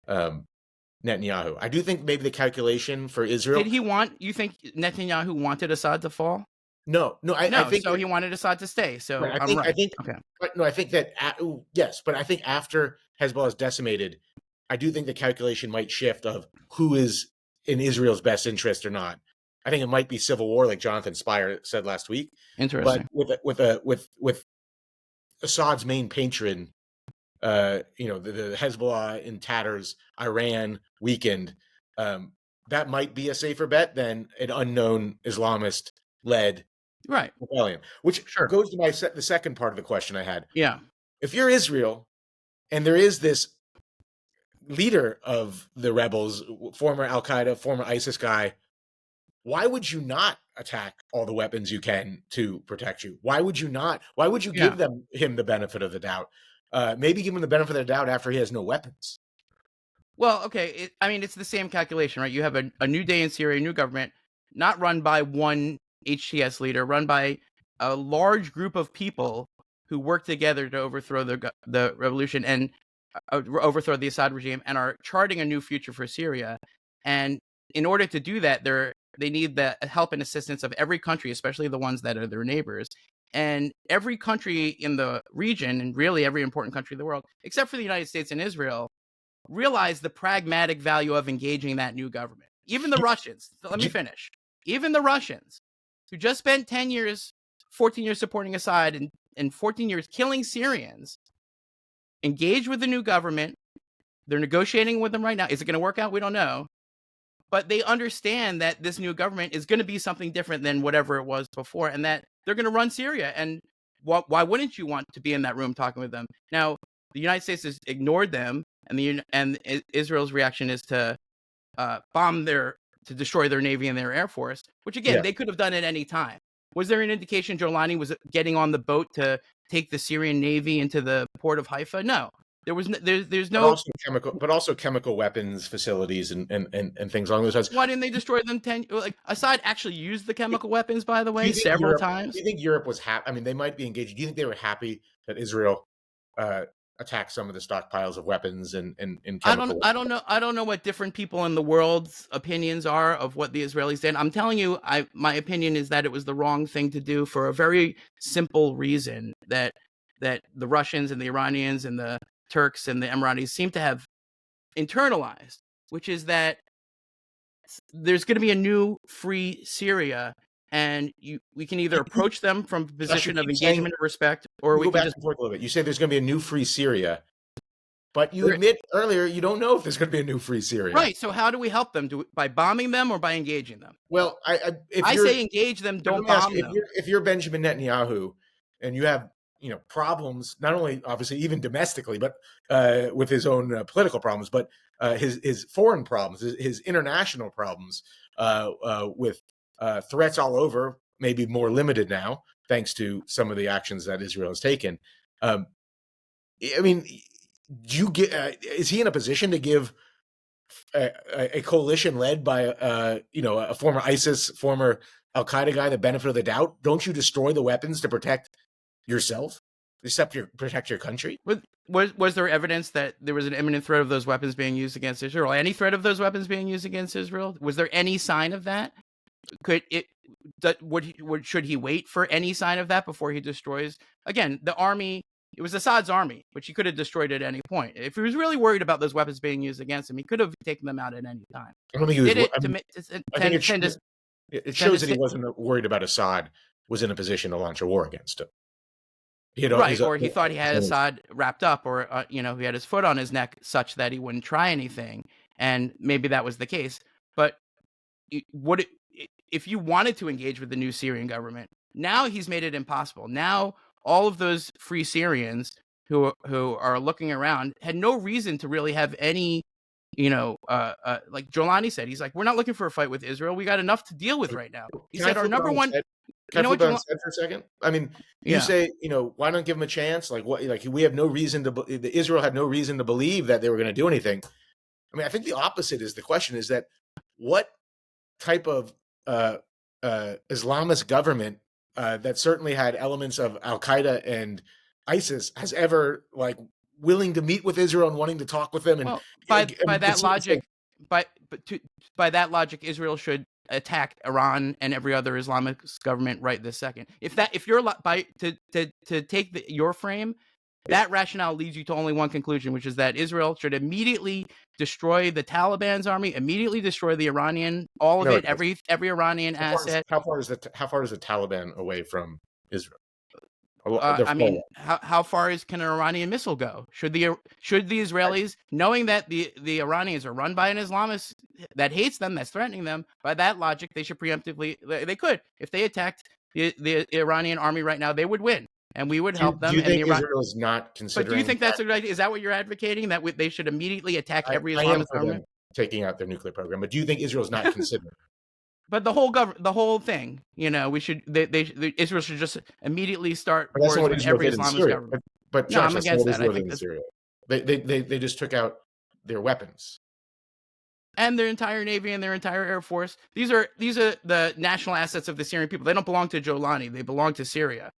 Netanyahu. I do think maybe the calculation for Israel. You think Netanyahu wanted Assad to fall? No, I think so. He wanted Assad to stay. So right, I'm right. I think that yes, but I think after Hezbollah is decimated, I do think the calculation might shift of who is in Israel's best interest or not. I think it might be civil war, like Jonathan Spire said last week. Interesting. But with Assad's main patron, the Hezbollah in tatters, Iran weakened, that might be a safer bet than an unknown Islamist-led rebellion. Which goes to the second part of the question I had. Yeah. If you're Israel, and there is this leader of the rebels, former Al-Qaeda, former ISIS guy, why would you not attack all the weapons you can to protect you? Why would you not? Why would you give him the benefit of the doubt? Maybe give him the benefit of the doubt after he has no weapons. Well, okay. It's the same calculation, right? You have a new day in Syria, a new government, not run by one HTS leader, run by a large group of people who work together to overthrow the revolution and overthrow the Assad regime, and are charting a new future for Syria. And in order to do that, they need the help and assistance of every country, especially the ones that are their neighbors. And every country in the region, and really every important country in the world, except for the United States and Israel, realize the pragmatic value of engaging that new government. Even the Russians, let me finish. Even the Russians, who just spent 10 years, 14 years supporting Assad and 14 years killing Syrians, engage with the new government. They're negotiating with them right now. Is it going to work out? We don't know. But they understand that this new government is going to be something different than whatever it was before, and that they're going to run Syria. And why wouldn't you want to be in that room talking with them? Now, the United States has ignored them, and Israel's reaction is to to destroy their navy and their air force, which again, they could have done at any time. Was there an indication Jolani was getting on the boat to take the Syrian navy into the port of Haifa? No. There's no. But also chemical weapons facilities and things along those lines. Why didn't they destroy them? Assad actually used the chemical weapons, by the way, several times. Do you think Europe was happy? I mean, they might be engaged. Do you think they were happy that Israel attacked some of the stockpiles of weapons and chemical? I don't know what different people in the world's opinions are of what the Israelis did. I'm telling you, my opinion is that it was the wrong thing to do for a very simple reason, that the Russians and the Iranians and the Turks and the Emiratis seem to have internalized, which is that there's going to be a new free Syria, and we can either approach them from a position of engagement and respect, or we can just forth a little bit. You say there's going to be a new free Syria, but you admit earlier you don't know if there's going to be a new free Syria. Right. So how do we help them? By bombing them or by engaging them? Well, I say engage them, don't bomb them. If you're Benjamin Netanyahu and you have problems, not only obviously even domestically, but with his own political problems, but his foreign problems, his international problems, with threats all over, maybe more limited now, thanks to some of the actions that Israel has taken. I mean, is he in a position to give a coalition led by a former ISIS, former Al-Qaeda guy the benefit of the doubt? Don't you destroy the weapons to protect yourself, protect your country? Was there evidence that there was an imminent threat of those weapons being used against Israel? Any threat of those weapons being used against Israel? Was there any sign of that? Should he wait for any sign of that before he destroys? Again, the army, it was Assad's army, which he could have destroyed at any point. If he was really worried about those weapons being used against him, he could have taken them out at any time. I don't think he was. It then shows it's that he wasn't worried about Assad was in a position to launch a war against him. right, or he thought he had Assad wrapped up, or he had his foot on his neck such that he wouldn't try anything, and maybe that was the case. But if you wanted to engage with the new Syrian government, now he's made it impossible. Now all of those free Syrians who are looking around had no reason to really have any, like Jolani said, he's like, we're not looking for a fight with Israel. We got enough to deal with right now. He said our number one. Can I flip on his head for a second? I mean, you say, why not give him a chance? Like what? Like we have no reason to. Israel had no reason to believe that they were going to do anything. I mean, I think the opposite is the question: is that what type of Islamist government that certainly had elements of Al Qaeda and ISIS has ever willing to meet with Israel and wanting to talk with them? And by that logic, by that logic, Israel should attack Iran and every other Islamic government right this second. If you're to take your frame, that rationale leads you to only one conclusion, which is that Israel should immediately destroy the Taliban's army, immediately destroy the Iranian, all of it, every Iranian asset. How far is the Taliban away from Israel? I mean, how far can an Iranian missile go? Should the Israelis, knowing that the Iranians are run by an Islamist that hates them, that's threatening them, by that logic, they should preemptively, they could, if they attacked the Iranian army right now, they would win, and we would help them. Do you think Israel is not considering? But do you think that's a good idea? Is that what you're advocating? That they should immediately attack every Islamic government? Taking out their nuclear program, but do you think Israel is not considering? But the whole thing, we should, Israel should just immediately start wars with every Islamic government. But Josh, I'm against that. I think Syria. They just took out their weapons and their entire navy and their entire air force. These are the national assets of the Syrian people. They don't belong to Jolani. They belong to Syria.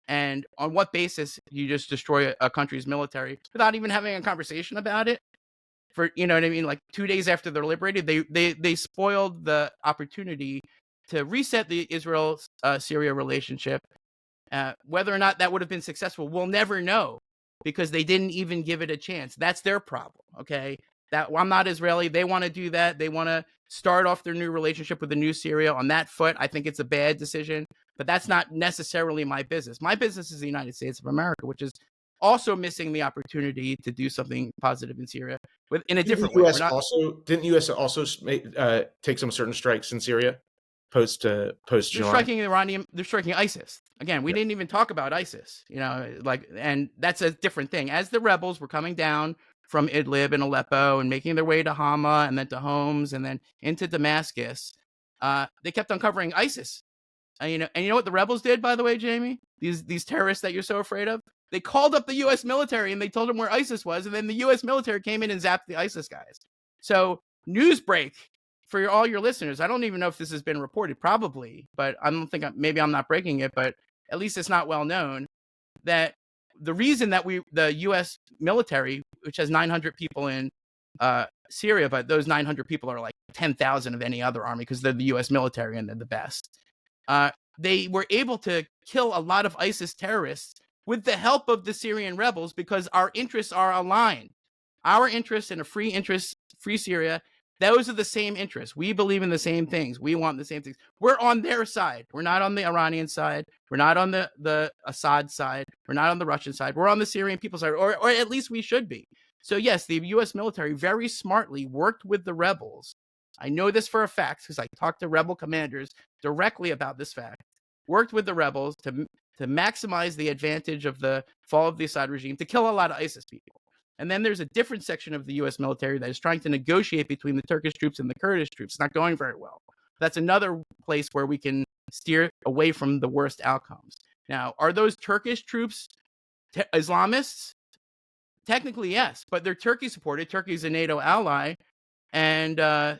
And on what basis you just destroy a country's military without even having a conversation about it? For what I mean, like 2 days after they're liberated, they spoiled the opportunity to reset the Israel-Syria relationship. Whether or not that would have been successful, we'll never know, because they didn't even give it a chance. That's their problem. Okay, I'm not Israeli. They want to do that. They want to start off their new relationship with the new Syria on that foot. I think it's a bad decision, but that's not necessarily my business. My business is the United States of America, which is also missing the opportunity to do something positive in Syria in a different way. Didn't U.S. also take some certain strikes in Syria post July? They're striking ISIS. Again, we didn't even talk about ISIS, and that's a different thing. As the rebels were coming down from Idlib and Aleppo and making their way to Hama and then to Homs and then into Damascus, they kept uncovering ISIS. And you know what the rebels did, by the way, Jamie? These terrorists that you're so afraid of? They called up the U.S. military and they told them where ISIS was, and then the U.S. military came in and zapped the ISIS guys. So, news break for all your listeners. I don't even know if this has been reported, probably, but I don't think maybe I'm not breaking it, but at least it's not well known that the reason that the U.S. military, which has 900 people in Syria, but those 900 people are like 10,000 of any other army because they're the U.S. military and they're the best. They were able to kill a lot of ISIS terrorists with the help of the Syrian rebels because our interests are aligned. Our interests in a free Syria, those are the same interests. We believe in the same things. We want the same things. We're on their side. We're not on the Iranian side. We're not on the Assad side. We're not on the Russian side. We're on the Syrian people's side, or at least we should be. So yes, the U.S. military very smartly worked with the rebels. I know this for a fact because I talked to rebel commanders directly about this fact. Worked with the rebels to maximize the advantage of the fall of the Assad regime, to kill a lot of ISIS people. And then there's a different section of the U.S. military that is trying to negotiate between the Turkish troops and the Kurdish troops. It's not going very well. That's another place where we can steer away from the worst outcomes. Now, are those Turkish troops Islamists? Technically, yes, but they're Turkey supported. Turkey's a NATO ally. And, so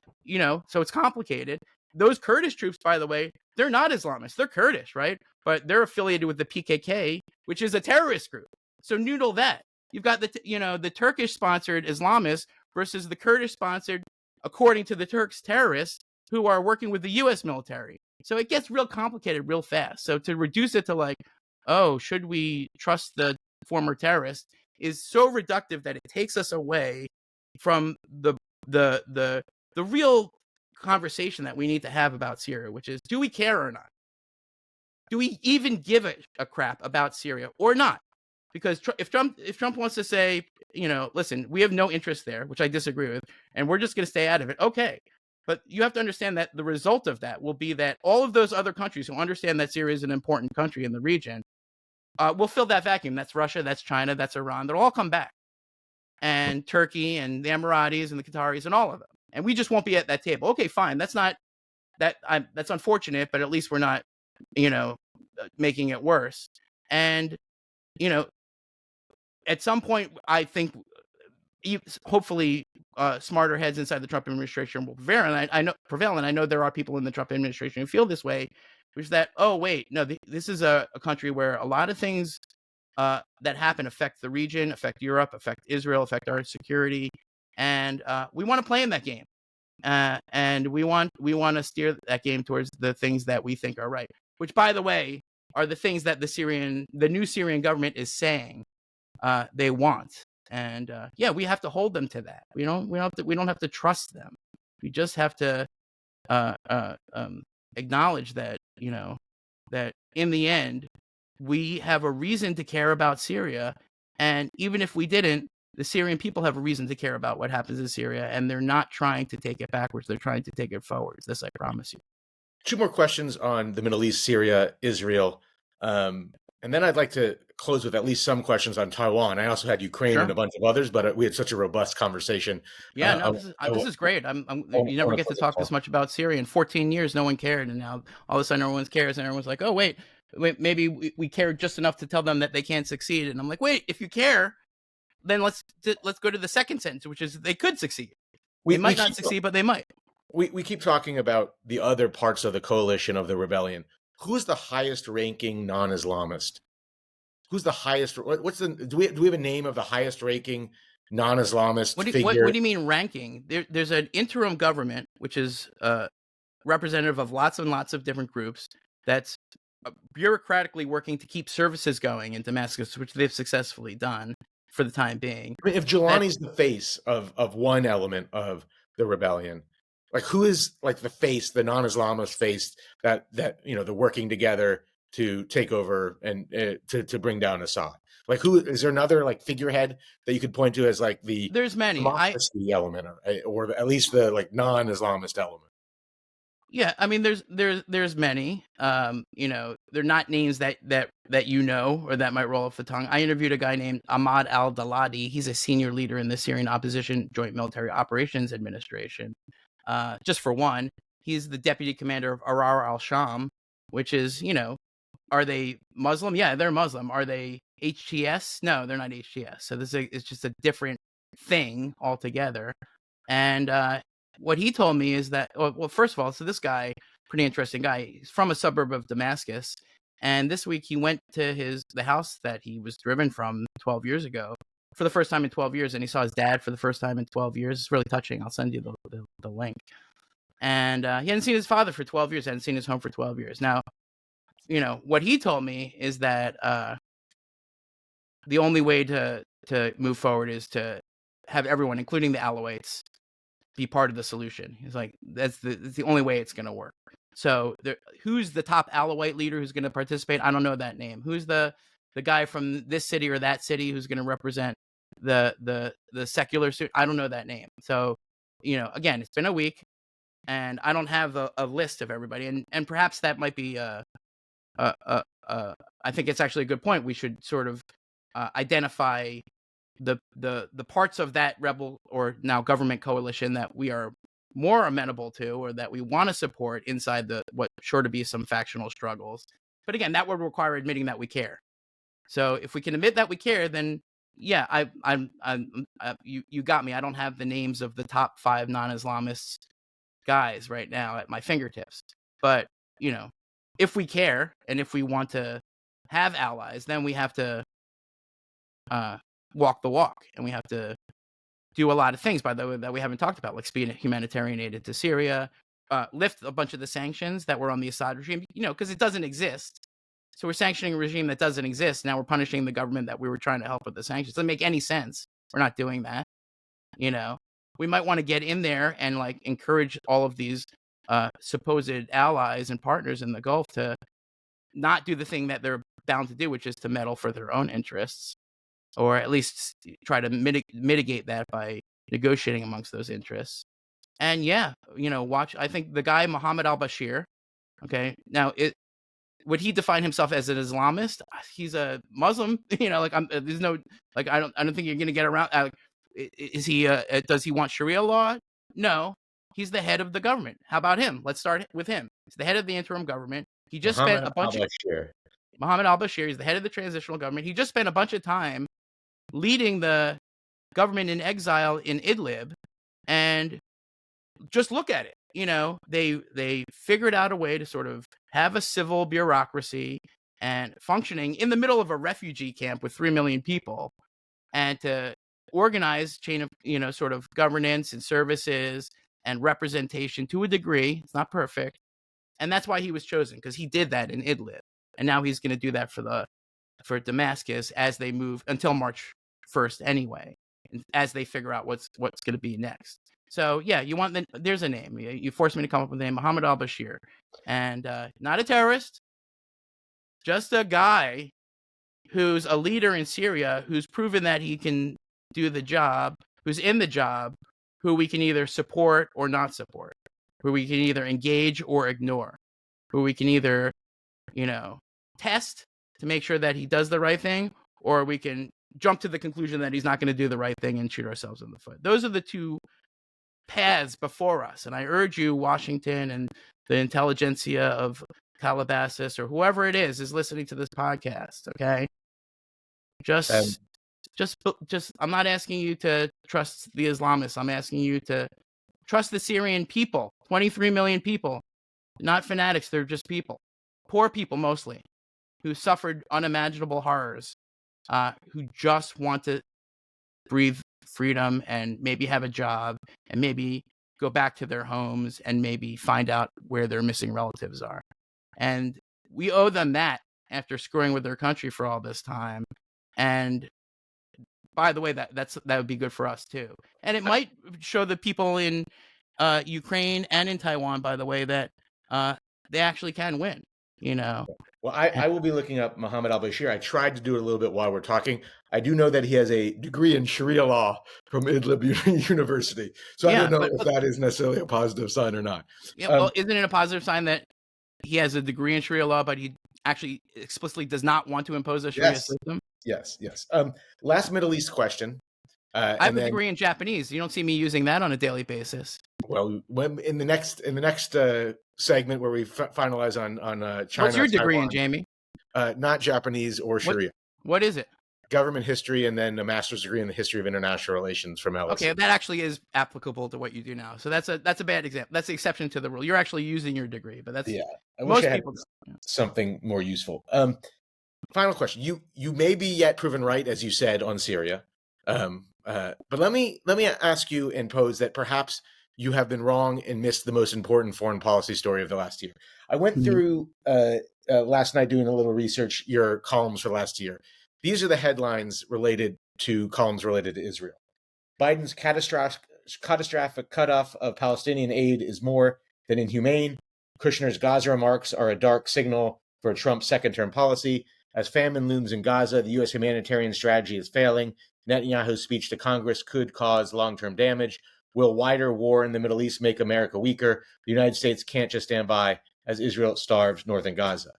it's complicated. Those Kurdish troops, by the way, they're not Islamists. They're Kurdish, right? But they're affiliated with the PKK, which is a terrorist group. So noodle that. You've got the Turkish-sponsored Islamists versus the Kurdish-sponsored, according to the Turks, terrorists who are working with the U.S. military. So it gets real complicated real fast. So to reduce it to should we trust the former terrorist is so reductive that it takes us away from the real conversation that we need to have about Syria, which is, do we care or not? Do we even give a crap about Syria or not? Because if Trump wants to say, listen, we have no interest there, which I disagree with, and we're just going to stay out of it, okay. But you have to understand that the result of that will be that all of those other countries who understand that Syria is an important country in the region will fill that vacuum. That's Russia, that's China, that's Iran. They'll all come back. And Turkey and the Emiratis and the Qataris and all of them. And we just won't be at that table. Okay, fine. That's unfortunate, but at least we're not, making it worse. And, at some point, I think hopefully smarter heads inside the Trump administration will prevail. And I know there are people in the Trump administration who feel this way, which is that, oh, wait, no, this is a country where a lot of things that happen affect the region, affect Europe, affect Israel, affect our security. And we want to play in that game. And we want to steer that game towards the things that we think are right, which, by the way, are the things that the new Syrian government is saying they want. And we have to hold them to that. We don't have to trust them. We just have to acknowledge that, that in the end, we have a reason to care about Syria. And even if we didn't, the Syrian people have a reason to care about what happens in Syria, and they're not trying to take it backwards. They're trying to take it forwards. This I promise you. Two more questions on the Middle East, Syria, Israel. And then I'd like to close with at least some questions on Taiwan. I also had Ukraine and a bunch of others, but we had such a robust conversation. Yeah, no, this is great. You never get to talk this much about Syria. In 14 years, no one cared, and now all of a sudden everyone cares, and everyone's like, oh, wait, maybe we care just enough to tell them that they can't succeed. And I'm like, wait, if you care, then let's go to the second sentence, which is they could succeed. They might not succeed, but they might. We keep talking about the other parts of the coalition of the rebellion. Who's the highest ranking non-Islamist? Who's the highest? Do we have a name of the highest ranking non-Islamist figure? What do you mean ranking? There's an interim government, which is representative of lots and lots of different groups that's bureaucratically working to keep services going in Damascus, which they've successfully done for the time being. I mean, if Jelani's the face of one element of the rebellion, like who is like the face, the non-Islamist face that they're working together to take over and to bring down Assad? Like, who is there another like figurehead that you could point to as like the there's many democracy element or at least the like non-Islamist element? Yeah, I mean, there's many. They're not names that or that might roll off the tongue. I interviewed a guy named Ahmad al-Daladi. He's a senior leader in the Syrian Opposition Joint Military Operations Administration. Just for one, he's the deputy commander of Arar al-Sham, which is, are they Muslim? Yeah, they're Muslim. Are they HTS? No, they're not HTS. So it's just a different thing altogether. And what he told me is that, well, first of all, so this guy, pretty interesting guy, he's from a suburb of Damascus. And this week he went to the house that he was driven from 12 years ago for the first time in 12 years. And he saw his dad for the first time in 12 years. It's really touching. I'll send you the link. And he hadn't seen his father for 12 years, hadn't seen his home for 12 years. Now, what he told me is that the only way to move forward is to have everyone, including the Alawites, be part of the solution. He's like, that's the only way it's going to work. So who's the top Alawite leader who's going to participate? I don't know that name. Who's the guy from this city or that city who's going to represent the secular suit? I don't know that name. So, again, it's been a week and I don't have a list of everybody. And perhaps that might be I think it's actually a good point. We should sort of identify the parts of that rebel or now government coalition that we are more amenable to or that we want to support inside what sure to be some factional struggles. But again, that would require admitting that we care. So if we can admit that we care, then yeah, you got me. I don't have the names of the top 5 non-Islamist guys right now at my fingertips. But, if we care and if we want to have allies, then we have to walk the walk, and we have to do a lot of things, by the way, that we haven't talked about, like speed humanitarian aid to Syria, lift a bunch of the sanctions that were on the Assad regime, because it doesn't exist. So we're sanctioning a regime that doesn't exist. Now we're punishing the government that we were trying to help with the sanctions. It doesn't make any sense. We're not doing that, we might want to get in there and like encourage all of these supposed allies and partners in the Gulf to not do the thing that they're bound to do, which is to meddle for their own interests, or at least try to mitigate that by negotiating amongst those interests. And yeah, watch. I think the guy Mohammed al-Bashir. Okay, now would he define himself as an Islamist? He's a Muslim. Like there's no like I don't think you're gonna get around. Is he? Does he want Sharia law? No. He's the head of the government. How about him? Let's start with him. He's the head of the interim government. He just spent a bunch of Mohammed al-Bashir. He's the head of the transitional government. He just spent a bunch of time leading the government in exile in Idlib, and just look at it. They figured out a way to sort of have a civil bureaucracy and functioning in the middle of a refugee camp with 3 million people, and to organize chain of sort of governance and services and representation to a degree. It's not perfect, and that's why he was chosen, because he did that in Idlib, and now he's going to do that for Damascus as they move until March 1st anyway, as they figure out what's going to be next. So yeah, there's a name. You forced me to come up with a name, Mohammed al-Bashir, and not a terrorist, just a guy who's a leader in Syria, who's proven that he can do the job, who's in the job, who we can either support or not support, who we can either engage or ignore, who we can either, test to make sure that he does the right thing, or we can jump to the conclusion that he's not going to do the right thing and shoot ourselves in the foot. Those are the two paths before us. And I urge you, Washington and the intelligentsia of Calabasas or whoever it is listening to this podcast. Okay. Just, I'm not asking you to trust the Islamists. I'm asking you to trust the Syrian people, 23 million people, not fanatics. They're just people, poor people, mostly, who suffered unimaginable horrors, who just want to breathe freedom and maybe have a job and maybe go back to their homes and maybe find out where their missing relatives are. And we owe them that after screwing with their country for all this time. And by the way, that would be good for us too. And it might show the people in Ukraine and in Taiwan, by the way, that they actually can win. Well, I will be looking up Mohammed al-Bashir. I tried to do it a little bit while we're talking. I do know that he has a degree in Sharia law from Idlib University. So I don't know if that is necessarily a positive sign or not. Yeah, well, isn't it a positive sign that he has a degree in Sharia law, but he actually explicitly does not want to impose a Sharia system? Yes. Last Middle East question. I have a degree in Japanese. You don't see me using that on a daily basis. Well, in the next segment where we finalize on China. What's your degree in, Jamie? Not Japanese or Sharia. What is it? Government history, and then a master's degree in the history of international relations from LSE. Okay, that actually is applicable to what you do now. So that's a bad example. That's the exception to the rule. You're actually using your degree, but that's most people something more useful. Final question. You may be yet proven right, as you said, on Syria. But let me ask you and pose that perhaps you have been wrong and missed the most important foreign policy story of the last year. I went through last night doing a little research, your columns for last year. These are the headlines related to columns related to Israel. Biden's catastrophic cutoff of Palestinian aid is more than inhumane. Kushner's Gaza remarks are a dark signal for Trump's second-term policy. As famine looms in Gaza, the U.S. humanitarian strategy is failing. Netanyahu's speech to Congress could cause long-term damage. Will wider war in the Middle East make America weaker? The United States can't just stand by as Israel starves northern Gaza.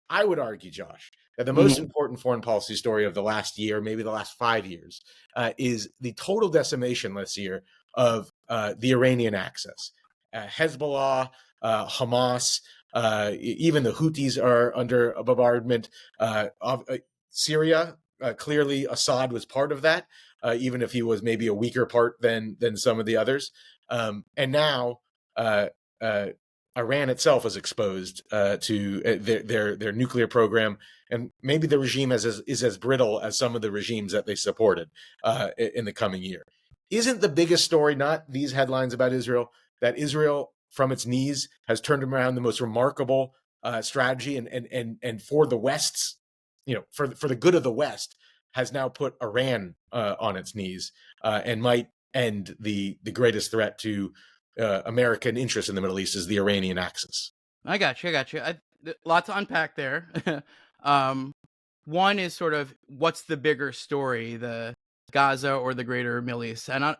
I would argue, Josh, that the most important foreign policy story of the last year, maybe the last 5 years, is the total decimation this year of the Iranian axis. Hezbollah, Hamas, even the Houthis are under a bombardment. Syria, clearly Assad was part of that, even if he was maybe a weaker part than some of the others. And now Iran itself is exposed to their nuclear program, and maybe the regime is as brittle as some of the regimes that they supported in the coming year. Isn't the biggest story not these headlines about Israel, that Israel from its knees has turned around the most remarkable strategy and for the West's, for the good of the West, has now put Iran on its knees and might and the greatest threat to American interests in the Middle East is the Iranian axis. I got you. Lot to unpack there. One is sort of what's the bigger story, the Gaza or the greater Middle East? And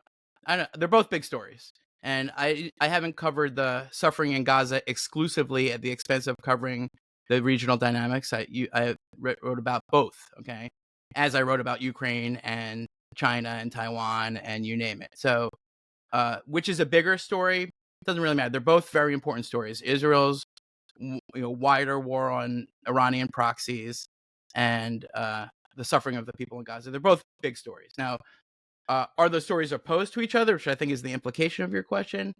they're both big stories. And I haven't covered the suffering in Gaza exclusively at the expense of covering the regional dynamics. I wrote about both, okay, as I wrote about Ukraine and China and Taiwan and you name it. So, which is a bigger story? It doesn't really matter. They're both very important stories. Israel's wider war on Iranian proxies and the suffering of the people in Gaza. They're both big stories. Now, are those stories opposed to each other, which I think is the implication of your question?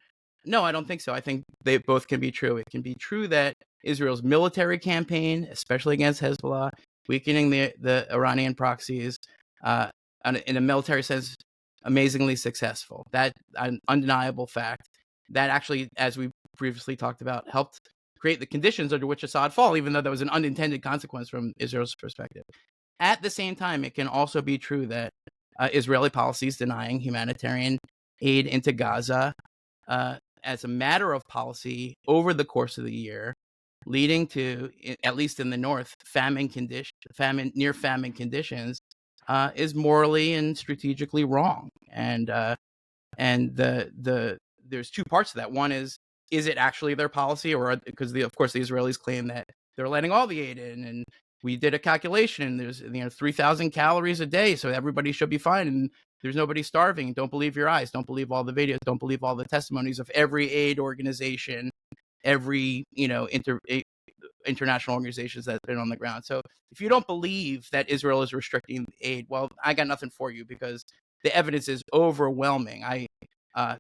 No, I don't think so. I think they both can be true. It can be true that Israel's military campaign, especially against Hezbollah, weakening the Iranian proxies, in a military sense, amazingly successful. That an undeniable fact. That actually, as we previously talked about, helped create the conditions under which Assad fall, even though that was an unintended consequence from Israel's perspective. At the same time, it can also be true that Israeli policies denying humanitarian aid into Gaza as a matter of policy over the course of the year, leading to, at least in the north, near famine conditions, is morally and strategically wrong. And there's two parts to that. One is it actually their policy, or because of course the Israelis claim that they're letting all the aid in, and we did a calculation. There's 3,000 calories a day, so everybody should be fine, and there's nobody starving. Don't believe your eyes. Don't believe all the videos. Don't believe all the testimonies of every aid organization, every international organizations that have been on the ground. So if you don't believe that Israel is restricting aid, well, I got nothing for you because the evidence is overwhelming. I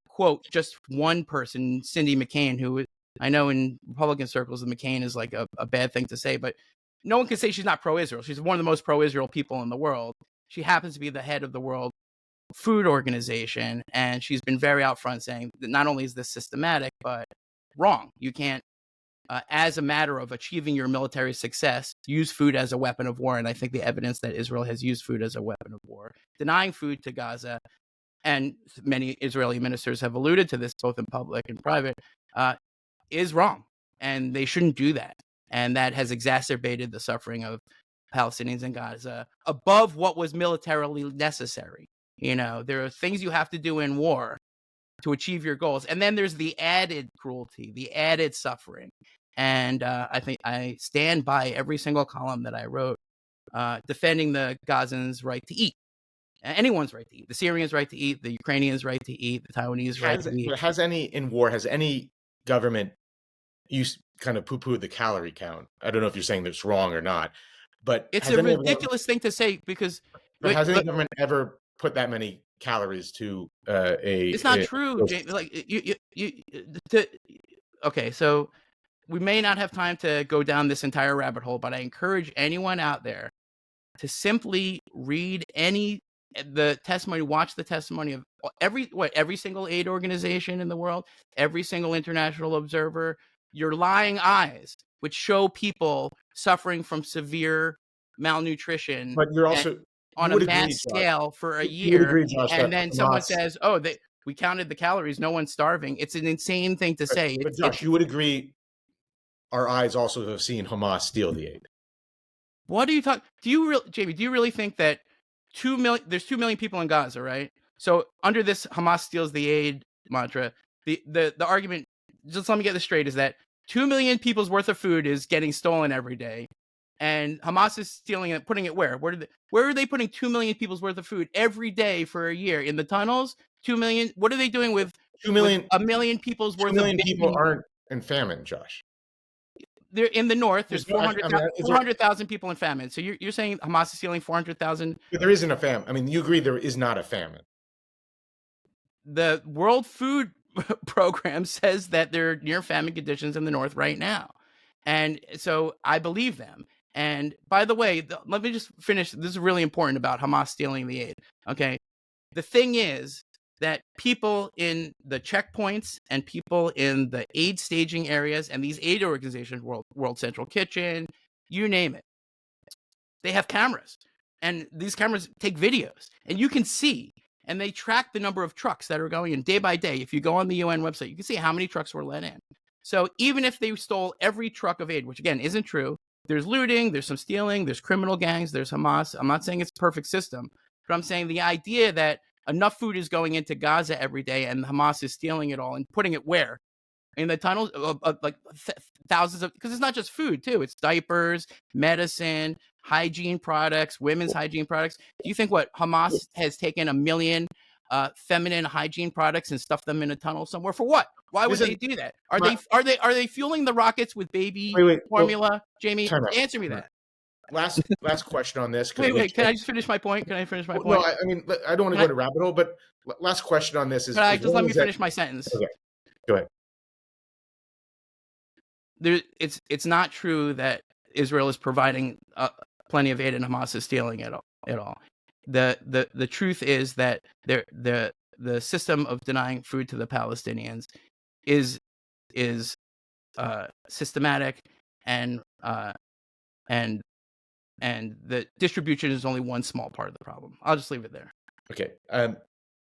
quote just one person, Cindy McCain, who I know in Republican circles, the McCain is like a bad thing to say, but no one can say she's not pro-Israel. She's one of the most pro-Israel people in the world. She happens to be the head of the World Food Organization, and she's been very out front saying that not only is this systematic, but wrong. You can't, as a matter of achieving your military success, use food as a weapon of war. And I think the evidence that Israel has used food as a weapon of war, denying food to Gaza, and many Israeli ministers have alluded to this both in public and private, is wrong. And they shouldn't do that. And that has exacerbated the suffering of Palestinians in Gaza above what was militarily necessary. There are things you have to do in war to achieve your goals. And then there's the added cruelty, the added suffering. And I think I stand by every single column that I wrote defending the Gazans' right to eat. Anyone's right to eat. The Syrians' right to eat, the Ukrainians' right to eat, the Taiwanese right to eat. Has any government kind of poo-pooed the calorie count? I don't know if you're saying that's wrong or not, but it's a ridiculous thing to say because. But has any government ever put that many calories to It's not true, James. Like okay, so we may not have time to go down this entire rabbit hole, but I encourage anyone out there to simply read the testimony, watch the testimony of every single aid organization in the world, every single international observer. Your lying eyes, which show people suffering from severe malnutrition, but you're also on a mass scale for a year, and then someone says, "Oh, we counted the calories. No one's starving." It's an insane thing to say. But Josh, you would agree our eyes also have seen Hamas steal the aid. What do you talk? Jamie? Do you really think that 2 million? There's 2 million people in Gaza, right? So under this Hamas steals the aid mantra, the argument, just let me get this straight, is that 2 million people's worth of food is getting stolen every day, and Hamas is stealing it, putting it where? Where are they putting 2 million people's worth of food every day for a year? In the tunnels? 2 million. What are they doing with 2 million? With 1 million people's worth 2 million of people aren't in famine, Josh. They're in the north. There's 400,000 people in famine. So you're saying Hamas is stealing 400,000? There isn't a famine. I mean, you agree there is not a famine. The World Food Program says that there are near famine conditions in the north right now. And so I believe them. And by the way, let me just finish. This is really important about Hamas stealing the aid. Okay. The thing is that people in the checkpoints and people in the aid staging areas and these aid organizations, World Central Kitchen, you name it, they have cameras. And these cameras take videos. And you can see and they track the number of trucks that are going in day by day. If you go on the UN website, you can see how many trucks were let in. So even if they stole every truck of aid, which again isn't true, there's looting, there's some stealing, there's criminal gangs, there's Hamas. I'm not saying it's a perfect system, but I'm saying the idea that enough food is going into Gaza every day and Hamas is stealing it all and putting it where? In the tunnels, like thousands of, because it's not just food too. It's diapers, medicine, hygiene products, women's hygiene products. Do you think what Hamas has taken 1 million feminine hygiene products and stuffed them in a tunnel somewhere for what? Why would they do that? Are they fueling the rockets with baby formula? Well, Jamie, answer me that. Last question on this. Wait. Can I just finish my point? Can I finish my point? No, I mean, I don't want to go to rabbit hole, but last question on this is. Just let me finish my sentence. Okay, go ahead. It's not true that Israel is providing plenty of aid and Hamas is stealing it all. The truth is that the system of denying food to the Palestinians is systematic, and the distribution is only one small part of the problem. I'll just leave it there. Okay.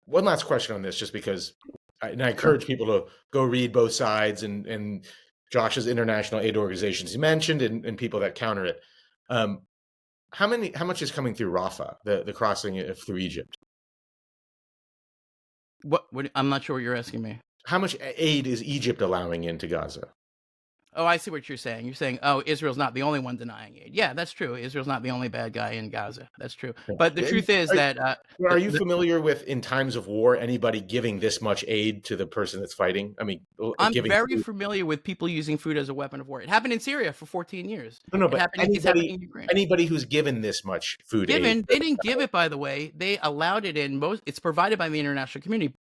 One last question on this, just because I encourage people to go read both sides and Josh's international aid organizations he mentioned and people that counter it. How much is coming through Rafah, the crossing through Egypt? What I'm not sure what you're asking me. How much aid is Egypt allowing into Gaza? Oh, I see what you're saying. You're saying, oh, Israel's not the only one denying aid. Yeah, that's true. Israel's not the only bad guy in Gaza. That's true. But the truth is that... Are you familiar with, in times of war, anybody giving this much aid to the person that's fighting? I mean, I'm very familiar with people using food as a weapon of war. It happened in Syria for 14 years. No, but anybody who's given this much food aid... They didn't give it, by the way. They allowed it in most... It's provided by the international community.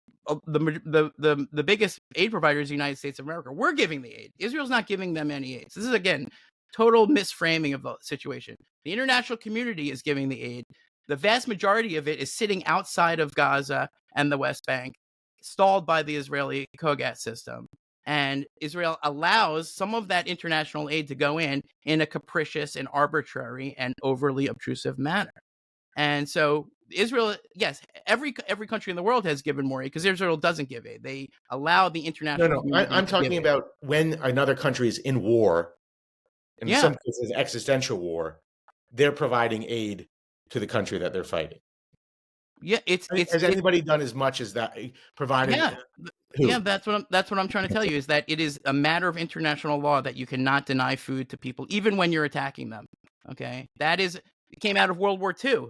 The biggest aid provider is the United States of America. We're giving the aid. Israel's not giving them any aid. So this is, again, total misframing of the situation. The international community is giving the aid. The vast majority of it is sitting outside of Gaza and the West Bank, stalled by the Israeli Kogat system. And Israel allows some of that international aid to go in a capricious and arbitrary and overly obtrusive manner. And so Israel, yes, every country in the world has given more aid because Israel doesn't give aid. They allow the international. No, I'm talking about when another country is in war, in some cases existential war, they're providing aid to the country that they're fighting. Yeah, has anybody done as much as that? Providing. Yeah, that's what I'm trying to tell you, is that it is a matter of international law that you cannot deny food to people even when you're attacking them. Okay, it came out of World War II.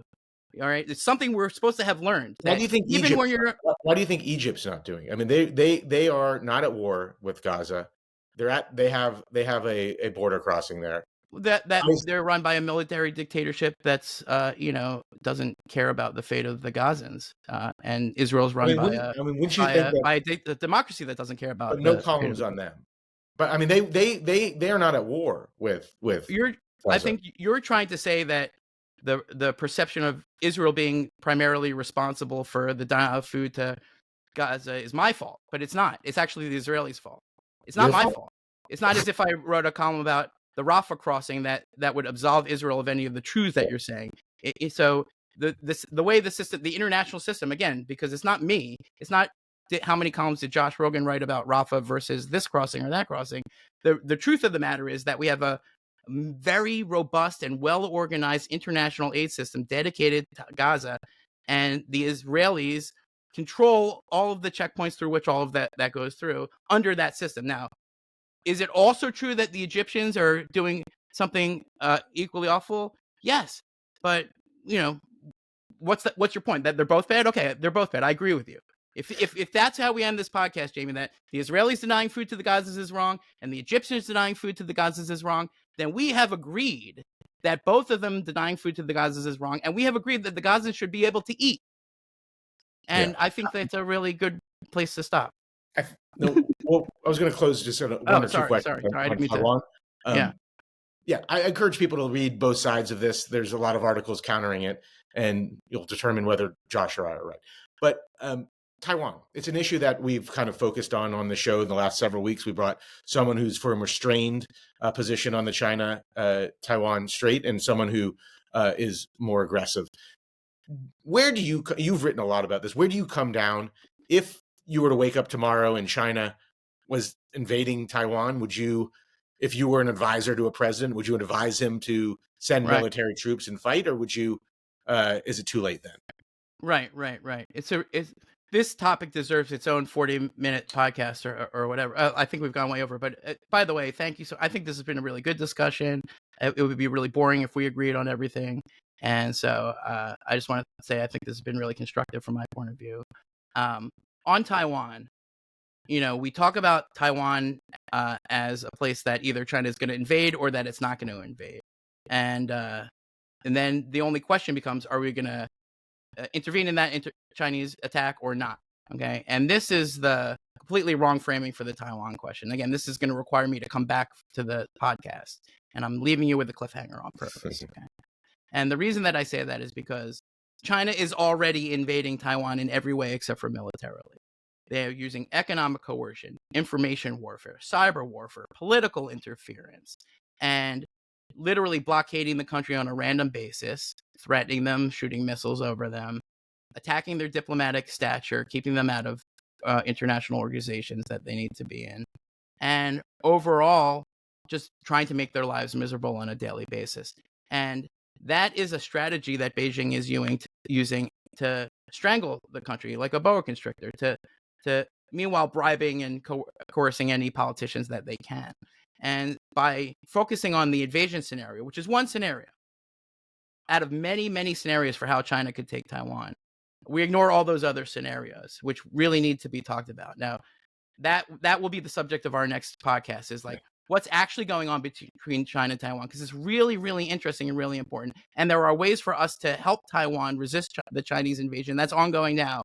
All right, it's something we're supposed to have learned. Why do you think Why do you think Egypt's not doing it? I mean, they are not at war with Gaza. They have a border crossing there. They're run by a military dictatorship that's doesn't care about the fate of the Gazans, and Israel's run by a democracy that doesn't care about. But no columns on them. But I mean, they are not at war with. I think you're trying to say that the perception of Israel being primarily responsible for the denial of food to Gaza is my fault, but it's not. It's actually the Israelis' fault. It's not my fault. It's not as if I wrote a column about the Rafah crossing that would absolve Israel of any of the truths that you're saying. So the way the system, the international system, again, because it's not me, it's not how many columns did Josh Rogin write about Rafah versus this crossing or that crossing. The truth of the matter is that we have a very robust and well-organized international aid system dedicated to Gaza, and the Israelis control all of the checkpoints through which all of that goes through under that system. Now, is it also true that the Egyptians are doing something equally awful? Yes, but what's your point? That they're both bad? Okay, they're both bad. I agree with you. If that's how we end this podcast, Jamie, that the Israelis denying food to the Gazans is wrong and the Egyptians denying food to the Gazans is wrong, then we have agreed that both of them denying food to the Gazans is wrong, and we have agreed that the Gazans should be able to eat. And I think that's a really good place to stop. I was going to close just on one or two questions. Sorry, I didn't mean to. Yeah, I encourage people to read both sides of this. There's a lot of articles countering it, and you'll determine whether Josh or I are right. But Taiwan, it's an issue that we've kind of focused on the show in the last several weeks. We brought someone who's from a restrained position on the China-Taiwan Strait and someone who is more aggressive. where do you've written a lot about this. Where do you come down if you were to wake up tomorrow and China was invading Taiwan? Would you, if you were an advisor to a president, would you advise him to send Right. military troops and fight, or would you? Is it too late then? Right. This topic deserves its own 40-minute podcast or whatever. I think we've gone way over, but by the way, thank you. So I think this has been a really good discussion. It would be really boring if we agreed on everything. And so I just want to say I think this has been really constructive from my point of view. On Taiwan, we talk about Taiwan as a place that either China is going to invade or that it's not going to invade. And then the only question becomes, are we going to intervene in that Chinese attack or not? Okay. And this is the completely wrong framing for the Taiwan question. Again, this is going to require me to come back to the podcast, and I'm leaving you with a cliffhanger on purpose. Okay. And the reason that I say that is because China is already invading Taiwan in every way except for militarily. They are using economic coercion, information warfare, cyber warfare, political interference, and literally blockading the country on a random basis, threatening them, shooting missiles over them, attacking their diplomatic stature, keeping them out of international organizations that they need to be in, and overall just trying to make their lives miserable on a daily basis. And that is a strategy that Beijing is using to strangle the country like a boa constrictor, to meanwhile bribing and coercing any politicians that they can. And by focusing on the invasion scenario, which is one scenario out of many, many scenarios for how China could take Taiwan, we ignore all those other scenarios, which really need to be talked about. Now, that will be the subject of our next podcast, is like what's actually going on between China and Taiwan, because it's really, really interesting and really important. And there are ways for us to help Taiwan resist the Chinese invasion that's ongoing now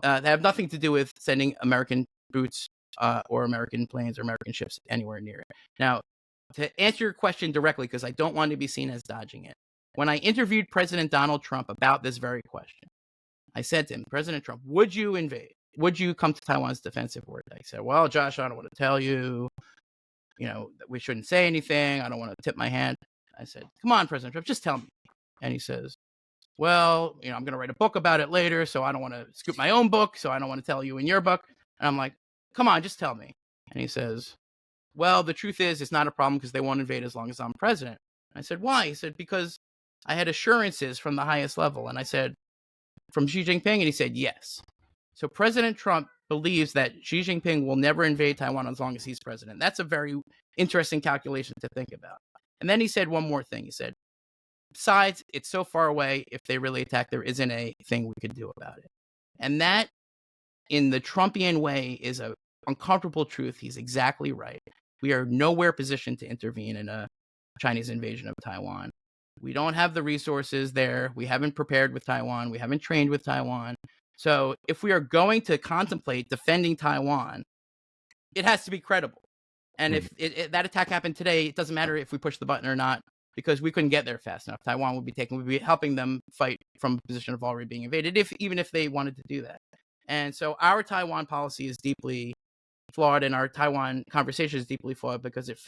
that have nothing to do with sending American boots or American planes or American ships anywhere near it. Now, to answer your question directly, because I don't want to be seen as dodging it, when I interviewed President Donald Trump about this very question, I said to him, President Trump, would you invade? Would you come to Taiwan's defensive word? He said, well, Josh, I don't want to tell you, that we shouldn't say anything. I don't want to tip my hand. I said, come on, President Trump, just tell me. And he says, well, I'm going to write a book about it later, so I don't want to scoop my own book, so I don't want to tell you in your book. And I'm like, come on, just tell me. And he says, well, the truth is, it's not a problem because they won't invade as long as I'm president. And I said, why? He said, because I had assurances from the highest level. And I said, from Xi Jinping? And he said, yes. So President Trump believes that Xi Jinping will never invade Taiwan as long as he's president. That's a very interesting calculation to think about. And then he said one more thing. He said, besides, it's so far away, if they really attack, there isn't a thing we could do about it. And that, in the Trumpian way, is an uncomfortable truth. He's exactly right. We are nowhere positioned to intervene in a Chinese invasion of Taiwan. We don't have the resources there. We haven't prepared with Taiwan. We haven't trained with Taiwan. So if we are going to contemplate defending Taiwan, it has to be credible. And if that attack happened today, it doesn't matter if we push the button or not, because we couldn't get there fast enough. Taiwan would be helping them fight from a position of already being invaded, even if they wanted to do that. And so our Taiwan policy is deeply flawed, and our Taiwan conversation is deeply flawed because it's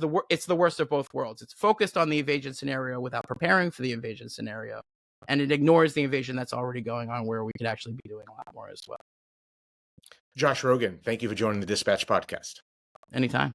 the worst of both worlds. It's focused on the invasion scenario without preparing for the invasion scenario, and it ignores the invasion that's already going on, where we could actually be doing a lot more as well. Josh Rogin, thank you for joining the Dispatch podcast. Anytime.